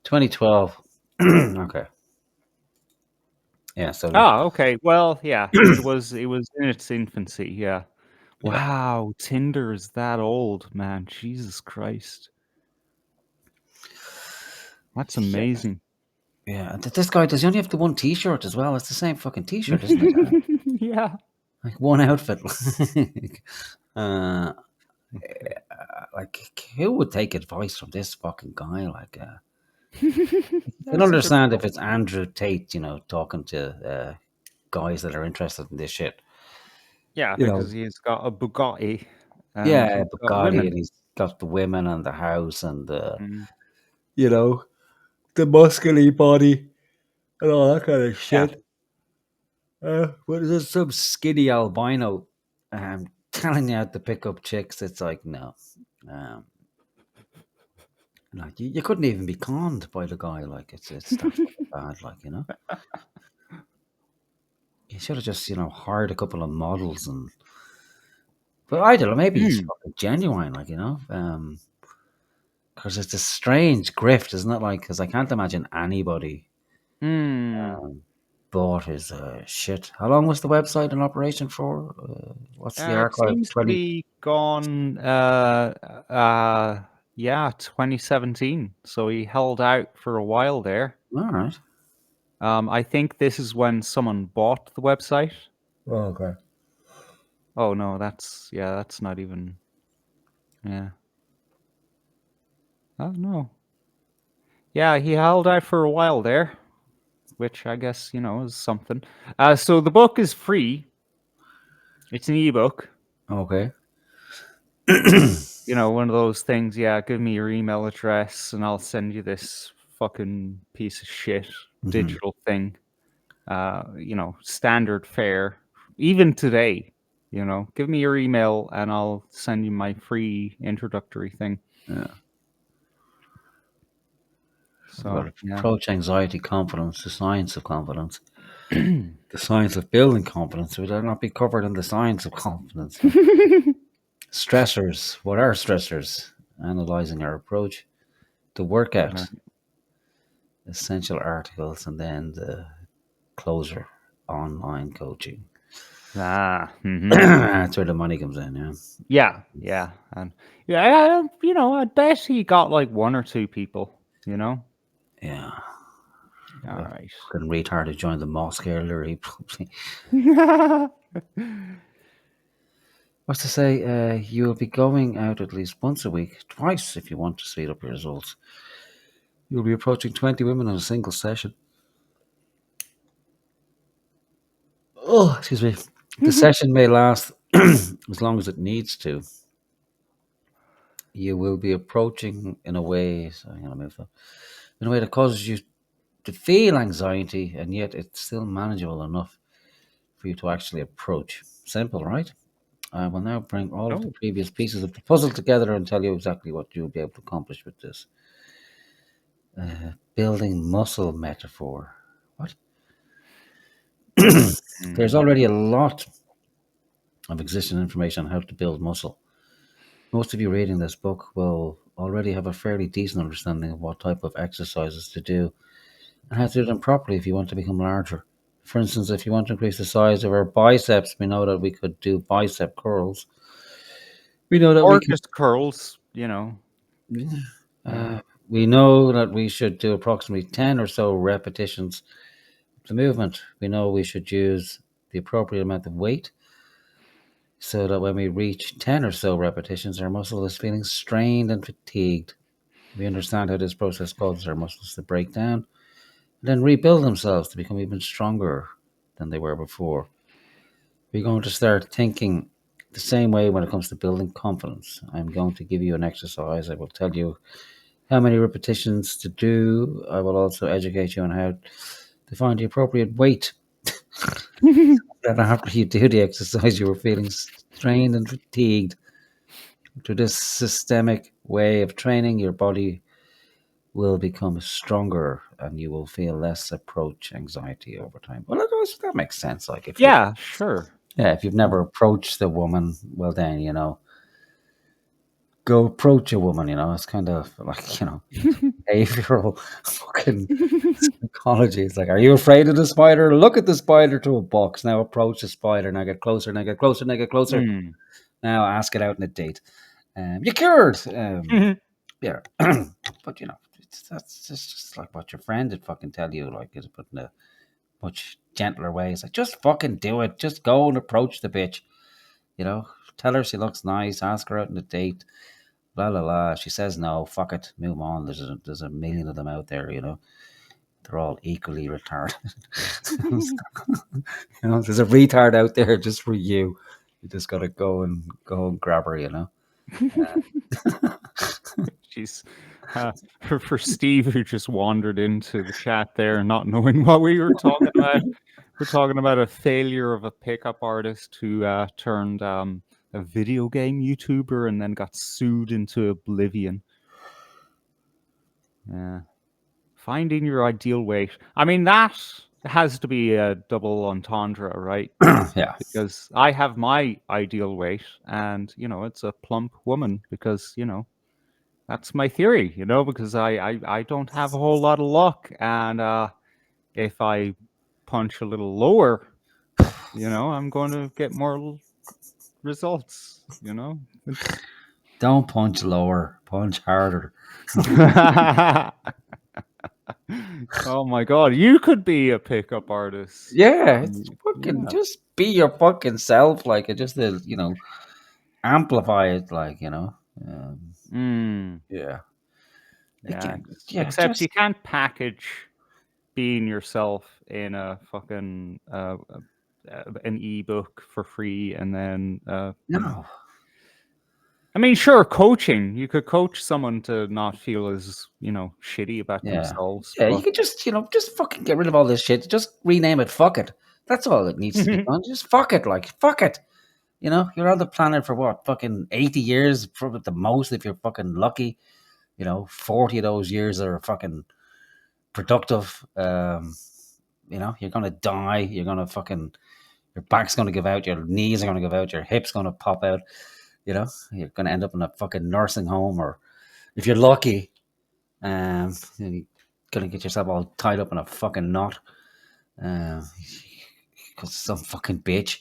2012. Okay. Yeah, so okay. Well, yeah, it was in its infancy. Yeah. yeah. Wow, Tinder is that old, man. Jesus Christ. That's Yeah. amazing. Yeah. This guy does he only have the one t-shirt as well? It's the same fucking t-shirt, isn't it? Yeah. Like one outfit. uh like who would take advice from this fucking guy? Like I can That's a good understand point. if it's Andrew Tate, talking to guys that are interested in this shit. Yeah, You know, because he's got a Bugatti and yeah, he's got Bugatti, women. and he's got the women and the house and Mm, you know, the muscly body and all that kind of yeah. shit. But there's some skinny albino telling you how to pick up chicks. It's like, no. Um, like you couldn't even be conned by the guy. Like it's that fucking bad. Like you should have just hired a couple of models and. But I don't know. Maybe he's Mm. fucking genuine. Like because it's a strange grift, isn't it? Like because I can't imagine anybody Mm. bought his shit. How long was the website in operation for? What's the It archive? seems to 20. be gone. Yeah, 2017. So he held out for a while there. All right. I think this is when someone bought the website. Oh, okay. Oh no, that's not even. Yeah. Oh no. Yeah, he held out for a while there, which I guess is something. So the book is free. It's an ebook. Okay. One of those things. Yeah, give me your email address and I'll send you this fucking piece of shit Mhm. digital thing. Standard fare. Even today, give me your email and I'll send you my free introductory thing. Yeah. So Well, yeah. approach anxiety, confidence, the science of confidence, the science of building confidence. Would that not be covered in the science of confidence? Stressors. What are stressors? Analyzing our approach. The Uh, workout. Essential articles, and then the closer. Online coaching. mhm. That's where the money comes in. Yeah. Yeah, and yeah, I bet he got like one or two people. Yeah. All right. Fucking retard who joined the mosque earlier. He probably. What's to say? You will be going out at least once a week, twice if you want to speed up your results. You'll be approaching 20 women in a single session. Oh, excuse me. The session may last as long as it needs to. You will be approaching in a way. So I'm gonna move that. In a way that causes you to feel anxiety, and yet it's still manageable enough for you to actually approach. Simple, right? I will now bring all of the Oh. previous pieces of the puzzle together and tell you exactly what you'll be able to accomplish with this. Building muscle metaphor. What? There's Mm. already a lot of existing information on how to build muscle. Most of you reading this book will already have a fairly decent understanding of what type of exercises to do and how to do them properly if you want to become larger. For instance, if you want to increase the size of our biceps, we know that we could do bicep curls. We know that we Or could. just curls. Yeah. Uh, we know that we should do approximately 10 or so repetitions of the movement. We know we should use the appropriate amount of weight so that when we reach 10 or so repetitions, our muscle is feeling strained and fatigued. We understand how this process causes our muscles to break down and then rebuild themselves to become even stronger than they were before. We're going to start thinking the same way when it comes to building confidence. I'm going to give you an exercise. I will tell you how many repetitions to do. I will also educate you on how to find the appropriate weight. Then after you do the exercise, you were feeling strained and fatigued. Through this systemic way of training, your body will become stronger and you will feel less approach anxiety over time. Well, that makes sense. Like if you, Yeah, sure. if you've never approached the woman, well then, go approach a woman, it's kind of like, behavioral fucking psychology. It's like, are you afraid of the spider? Look at the spider to a box. Now approach the spider. Now get closer. Now get closer. Now get closer. Hmm. Now ask it out in a date. You're cured. Yeah, but that's just like what your friend would fucking tell you, like, is but in a much gentler way. It's like, just fucking do it. Just go and approach the bitch. You know, tell her she looks nice. Ask her out on a date. Blah blah blah. She says no. Fuck it. Move on. There's a million of them out there. They're all equally retarded. There's a retard out there just for you. You just gotta go and grab her. Jeez. For Steve, who just wandered into the chat there, not knowing what we were talking about, we're talking about a failure of a pickup artist who turned a video game YouTuber and then got sued into oblivion. Yeah. Finding your ideal weight. I mean, that has to be a double entendre, right? Yeah. Because I have my ideal weight and, it's a plump woman because, that's my theory, because I don't have a whole lot of luck. And if I punch a little lower, I'm going to get more results, It's... Don't punch lower, punch harder. Oh my God, you could be a pickup artist. Yeah, it's fucking Yeah. just be your fucking self, like it just amplify it, like yeah. Yeah. Yeah, Except just you can't package being yourself in a fucking an ebook for free and then no. I mean, sure, coaching. You could coach someone to not feel as, shitty about Yeah. themselves. Yeah, you But could just fucking get rid of all this shit. Just rename it. Fuck it. That's all it needs to be done. Just fuck it. Like, fuck it. You're on the planet for what? Fucking 80 years, probably at the most if you're fucking lucky. 40 of those years are fucking productive. You're gonna die. You're gonna fucking, your back's gonna give out, your knees are gonna give out, your hips gonna pop out. You're gonna end up in a fucking nursing home, or if you're lucky, you're gonna get yourself all tied up in a fucking knot. Because some fucking bitch,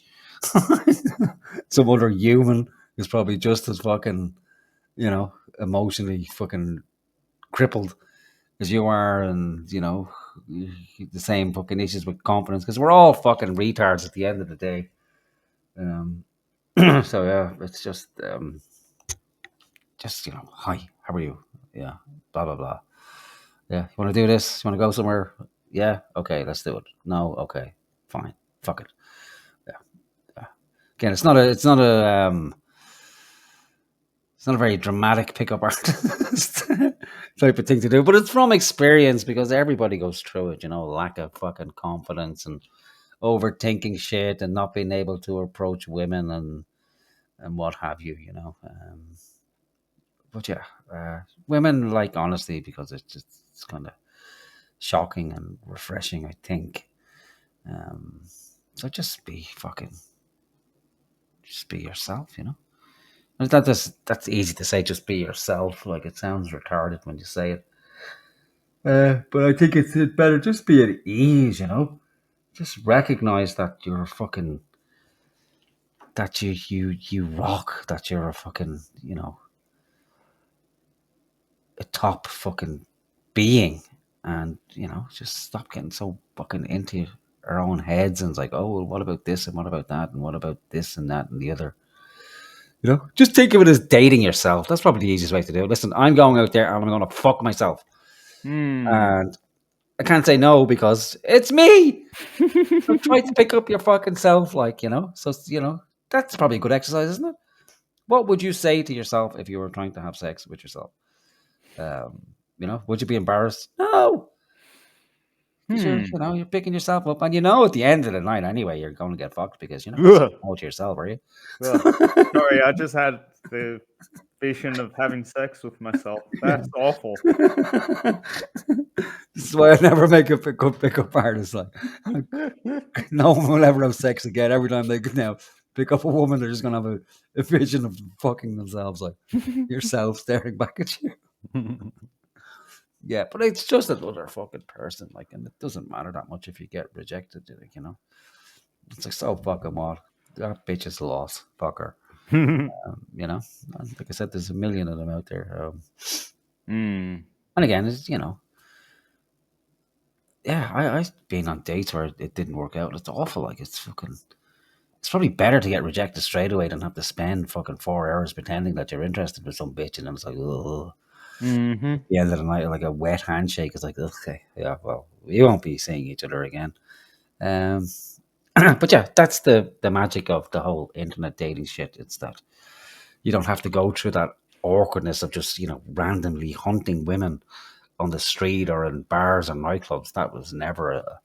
some other human is probably just as fucking, emotionally fucking crippled as you are, and the same fucking issues with confidence, because we're all fucking retards at the end of the day. So yeah, it's just hi, how are you? Yeah, blah blah blah. Yeah, you want to do this? You want to go somewhere? Yeah, okay, let's do it. No, okay, fine, fuck it. Yeah, yeah. Again, it's not a very dramatic pickup artist type of thing to do, but it's from experience, because everybody goes through it. Lack of fucking confidence and overthinking shit and not being able to approach women and what have you. But yeah, women like honesty because it's kind of shocking and refreshing, I think. So just be yourself. And that's easy to say. Just be yourself. Like, it sounds retarded when you say it. But I think it's better. Just be at ease. Just recognize that you're a fucking, that you rock. That you're a fucking, a top fucking being, and just stop getting so fucking into our own heads, and it's like, oh well, what about this and what about that and what about this and that and the other. Just think of it as dating yourself. That's probably the easiest way to do it. Listen, I'm going out there and I'm going to fuck myself, and I can't say no because it's me. So try to pick up your fucking self, like, so that's probably a good exercise, isn't it? What would you say to yourself if you were trying to have sex with yourself? Would you be embarrassed? No, because you're picking yourself up, and at the end of the night anyway, you're going to get fucked because you're not going to say no to yourself, are you? Sorry, I just had the vision of having sex with myself. That's awful. This is why I never make a pickup artist. Like, no one will ever have sex again. Every time they now pick up a woman, they're just gonna have a vision of fucking themselves, like yourself staring back at you. Yeah, but it's just another fucking person, like, and it doesn't matter that much if you get rejected, like, you know. It's like, so fucking what? That bitch is lost, fucker. You know, and like I said, there's a million of them out there. And again, it's, you know, yeah, I've been on dates where it didn't work out. It's awful. Like, it's fucking. It's probably better to get rejected straight away than have to spend fucking 4 hours pretending that you're interested with some bitch, and then it's like, oh. At the end of the night, like a wet handshake is like, okay, yeah, well, we won't be seeing each other again. But yeah, that's the magic of the whole internet dating shit. It's that you don't have to go through that awkwardness of just, you know, randomly hunting women on the street or in bars or nightclubs. That was never a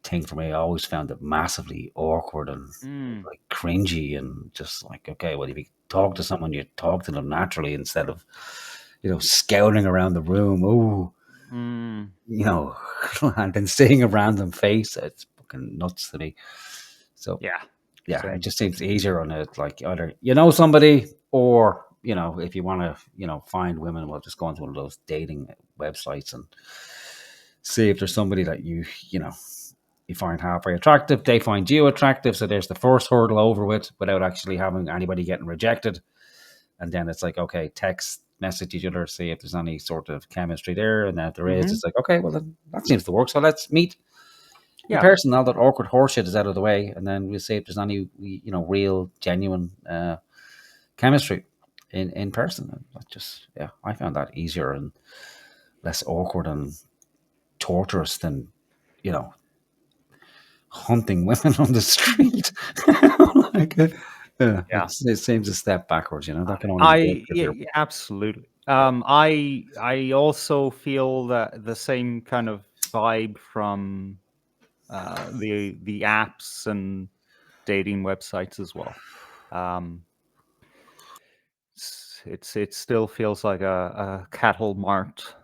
thing for me. I always found it massively awkward and like cringy, and just like, okay, well, if you talk to someone, you talk to them naturally instead of, you know, scouting around the room. Oh, you know, and then seeing a random face. It's fucking nuts to me. So yeah, Same. it just seems easier on it. Like, either you know somebody, or, you know, if you want to, you know, find women, well, just go onto one of those dating websites and see if there's somebody that you know, you find halfway attractive. They find you attractive, so there's the first hurdle over with without actually having anybody getting rejected. And then it's like, okay, text message each other, see if there's any sort of chemistry there, and then if there is, it's like, okay, well, then that seems to work. So let's meet in person now that awkward horseshit is out of the way, and then we'll see if there's any, you know, real, genuine chemistry in person. And that just, yeah, I found that easier and less awkward and torturous than, you know, hunting women on the street. Like, it seems a step backwards. You know, that can only Absolutely. I also feel that the same kind of vibe from the apps and dating websites as well. It still feels like a cattle mart,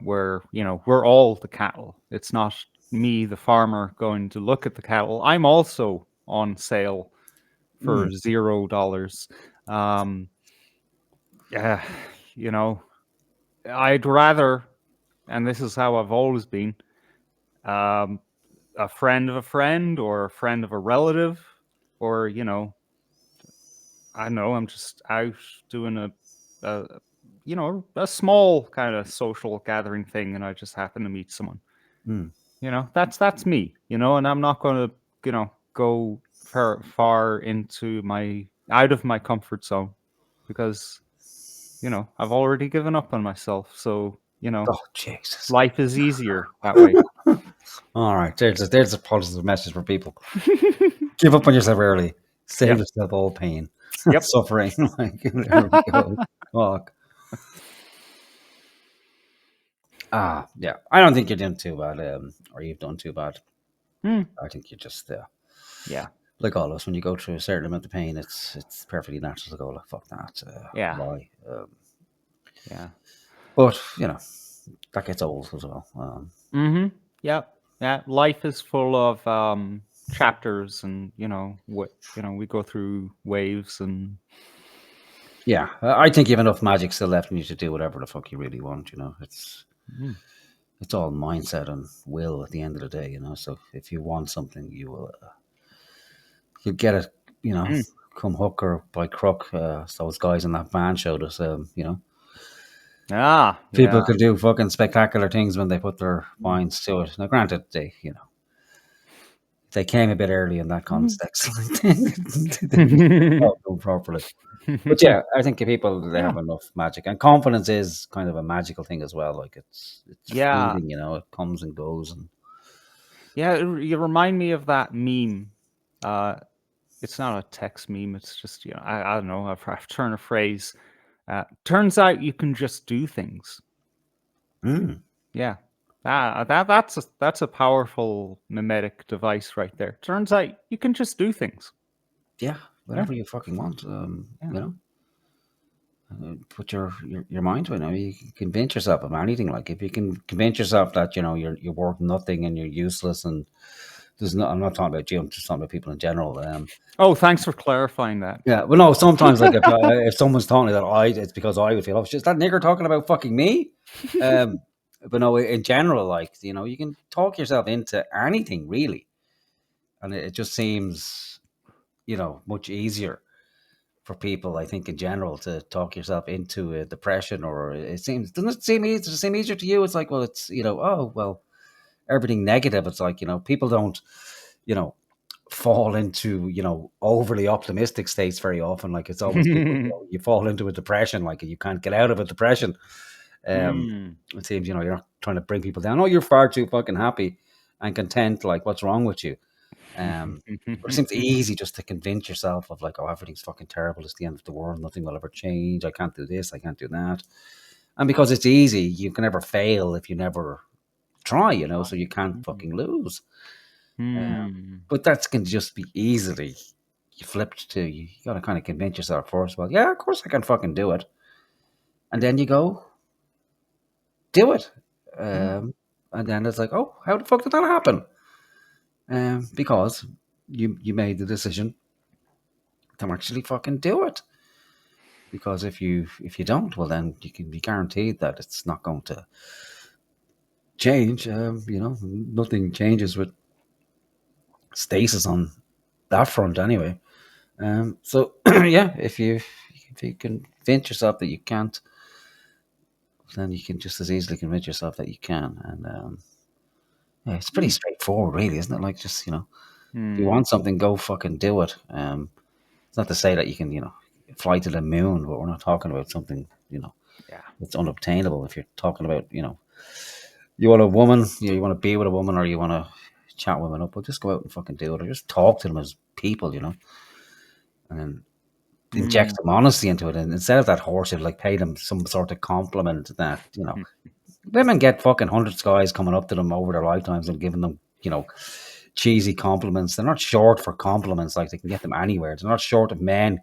where, you know, we're all the cattle. It's not me, the farmer, going to look at the cattle. I'm also on sale for $0. Yeah, you know, I'd rather, and this is how I've always been, a friend of a friend or a friend of a relative, or, you know, I don't know, I'm just out doing a you know, a small kind of social gathering thing, and I just happen to meet someone. You know, that's me, you know, and I'm not going to, you know, go far into out of my comfort zone, because, you know, I've already given up on myself. So, you know, oh, Jesus, life is easier that way. All right, there's a positive message for people. Give up on yourself early. Save yourself all pain, suffering. Like, there we go. Fuck. Yeah. I don't think you're doing too bad, or you've done too bad. I think you're just Yeah. like all of us. When you go through a certain amount of pain, it's perfectly natural to go like, fuck that. Why? Yeah. But, you know, that gets old as well. Yeah. Life is full of chapters, and, you know, we go through waves, and yeah, I think you have enough magic still left in you to do whatever the fuck you really want. You know, it's all mindset and will at the end of the day. You know, so if you want something, you'll get it. You know, come hook or by crook. Those guys in that band showed us. You know, people can do fucking spectacular things when they put their minds to it. Now, granted, they came a bit early in that context. They didn't do properly. But yeah, I think people, they have enough magic, and confidence is kind of a magical thing as well. Like, it's fleeting, you know, it comes and goes. And you remind me of that meme. It's not a text meme. It's just, you know, I don't know. I've turned a phrase. Turns out you can just do things. Yeah. That's a powerful mimetic device right there. Turns out you can just do things. Yeah, whatever you fucking want. You know, put your mind to it. Now you can convince yourself of anything. Like if you can convince yourself that you're worth nothing and you're useless, and there's no. I'm not talking about you. I'm just talking about people in general. Oh, thanks for clarifying that. Yeah, well, no. Sometimes, like if someone's telling me that it's because I would feel, oh, is that nigger talking about fucking me? Um, but no, in general, like you can talk yourself into anything really, and it just seems much easier for people, I think, in general, to talk yourself into a depression, or doesn't it seem easy? Does it seem easier to you? It's like, well, it's oh well, everything negative. It's like people don't you know fall into overly optimistic states very often. Like it's always people you fall into a depression, like you can't get out of a depression. It seems you're not trying to bring people down. Oh, you're far too fucking happy and content. Like what's wrong with you? But it seems easy just to convince yourself of like, oh, everything's fucking terrible. It's the end of the world. Nothing will ever change. I can't do this. I can't do that. And because it's easy, you can never fail if you never try. So you can't fucking lose. But that can just be easily flipped to you got to kind of convince yourself first. Well, yeah, of course I can fucking do it, and then you go do it, and then it's like, oh, how the fuck did that happen? Because you made the decision to actually fucking do it. Because if you don't, well, then you can be guaranteed that it's not going to change. Nothing changes with stasis on that front anyway. So yeah, if you convince yourself that you can't, then you can just as easily convince yourself that you can. And yeah, it's pretty straightforward, really, isn't it? Like just if you want something, go fucking do it. It's not to say that you can fly to the moon, but we're not talking about something that's unobtainable. If you're talking about you want a woman, you want to be with a woman, or you want to chat women up, well, just go out and fucking do it, or just talk to them as people, and then inject some honesty into it, and instead of that horseshit, like pay them some sort of compliment that women get fucking hundreds of guys coming up to them over their lifetimes and giving them cheesy compliments. They're not short for compliments. Like they can get them anywhere. They're not short of men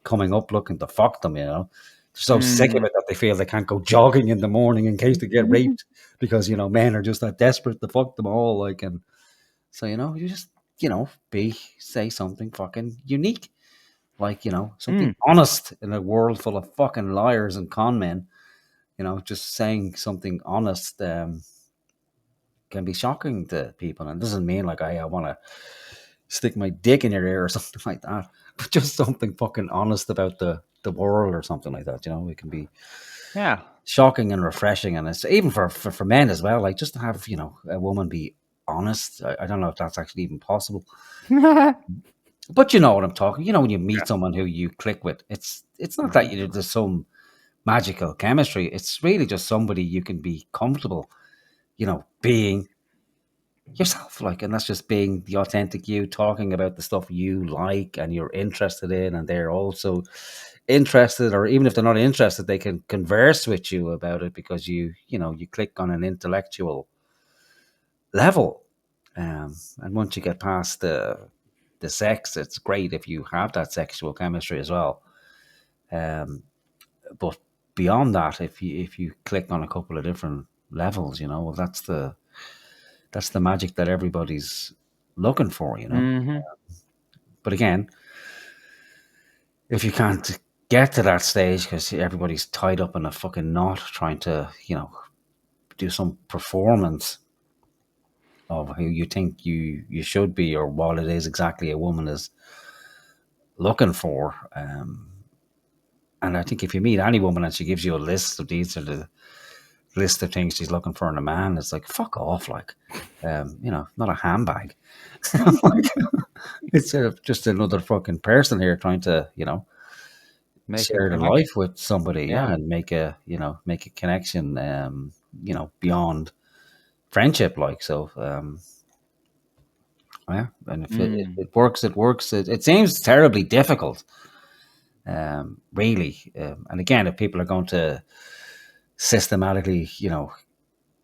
coming up looking to fuck them. They're so sick of it that they feel they can't go jogging in the morning in case they get raped because men are just that desperate to fuck them all. Like, and so you just say something fucking unique. Like, something honest in a world full of fucking liars and con men, just saying something honest can be shocking to people. And it doesn't mean like, I want to stick my dick in your ear or something like that, but just something fucking honest about the world or something like that. It can be shocking and refreshing. And it's even for men as well, like just to have, a woman be honest. I don't know if that's actually even possible. But you know what I'm talking. When you meet someone who you click with, it's not that there's some magical chemistry. It's really just somebody you can be comfortable, being yourself, like, and that's just being the authentic you, talking about the stuff you like and you're interested in, and they're also interested, or even if they're not interested, they can converse with you about it because you click on an intellectual level. And once you get past the sex, it's great if you have that sexual chemistry as well. But beyond that, if you click on a couple of different levels, well, that's the magic that everybody's looking for, But again, if you can't get to that stage because everybody's tied up in a fucking knot trying to, do some performance of who you think you should be or what it is exactly a woman is looking for. And I think if you meet any woman and she gives you a list of these are the list of things she's looking for in a man, it's like, fuck off, like, not a handbag. Like, it's just another fucking person here trying to, share their life with somebody, and make a connection, beyond friendship, like, so, yeah, and if it works, it works. It seems terribly difficult, really. And again, if people are going to systematically,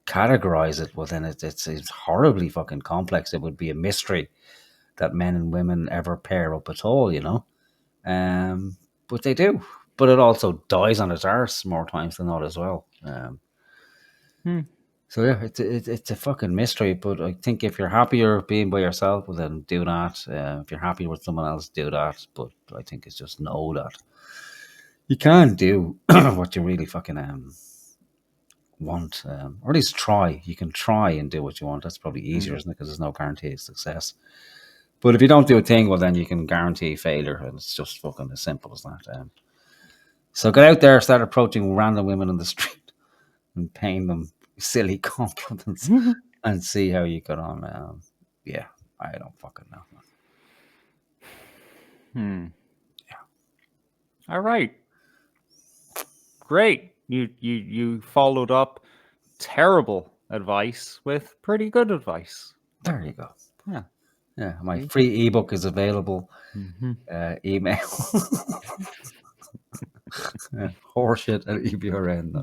categorize it, well, then it's horribly fucking complex. It would be a mystery that men and women ever pair up at all, But they do. But it also dies on its arse more times than not as well. So yeah, it's a fucking mystery. But I think if you're happier being by yourself, well then do that. If you're happy with someone else, do that. But I think it's just know that you can do what you really fucking want, or at least try. You can try and do what you want. That's probably easier, isn't it? Because there's no guarantee of success. But if you don't do a thing, well, then you can guarantee failure, and it's just fucking as simple as that. So get out there, start approaching random women on the street and paying them silly compliments and see how you get on. Yeah, I don't fucking know. Yeah. All right. Great. You followed up terrible advice with pretty good advice. There you go. Yeah. Yeah, my free ebook is available. Email. Horseshit at EBRN.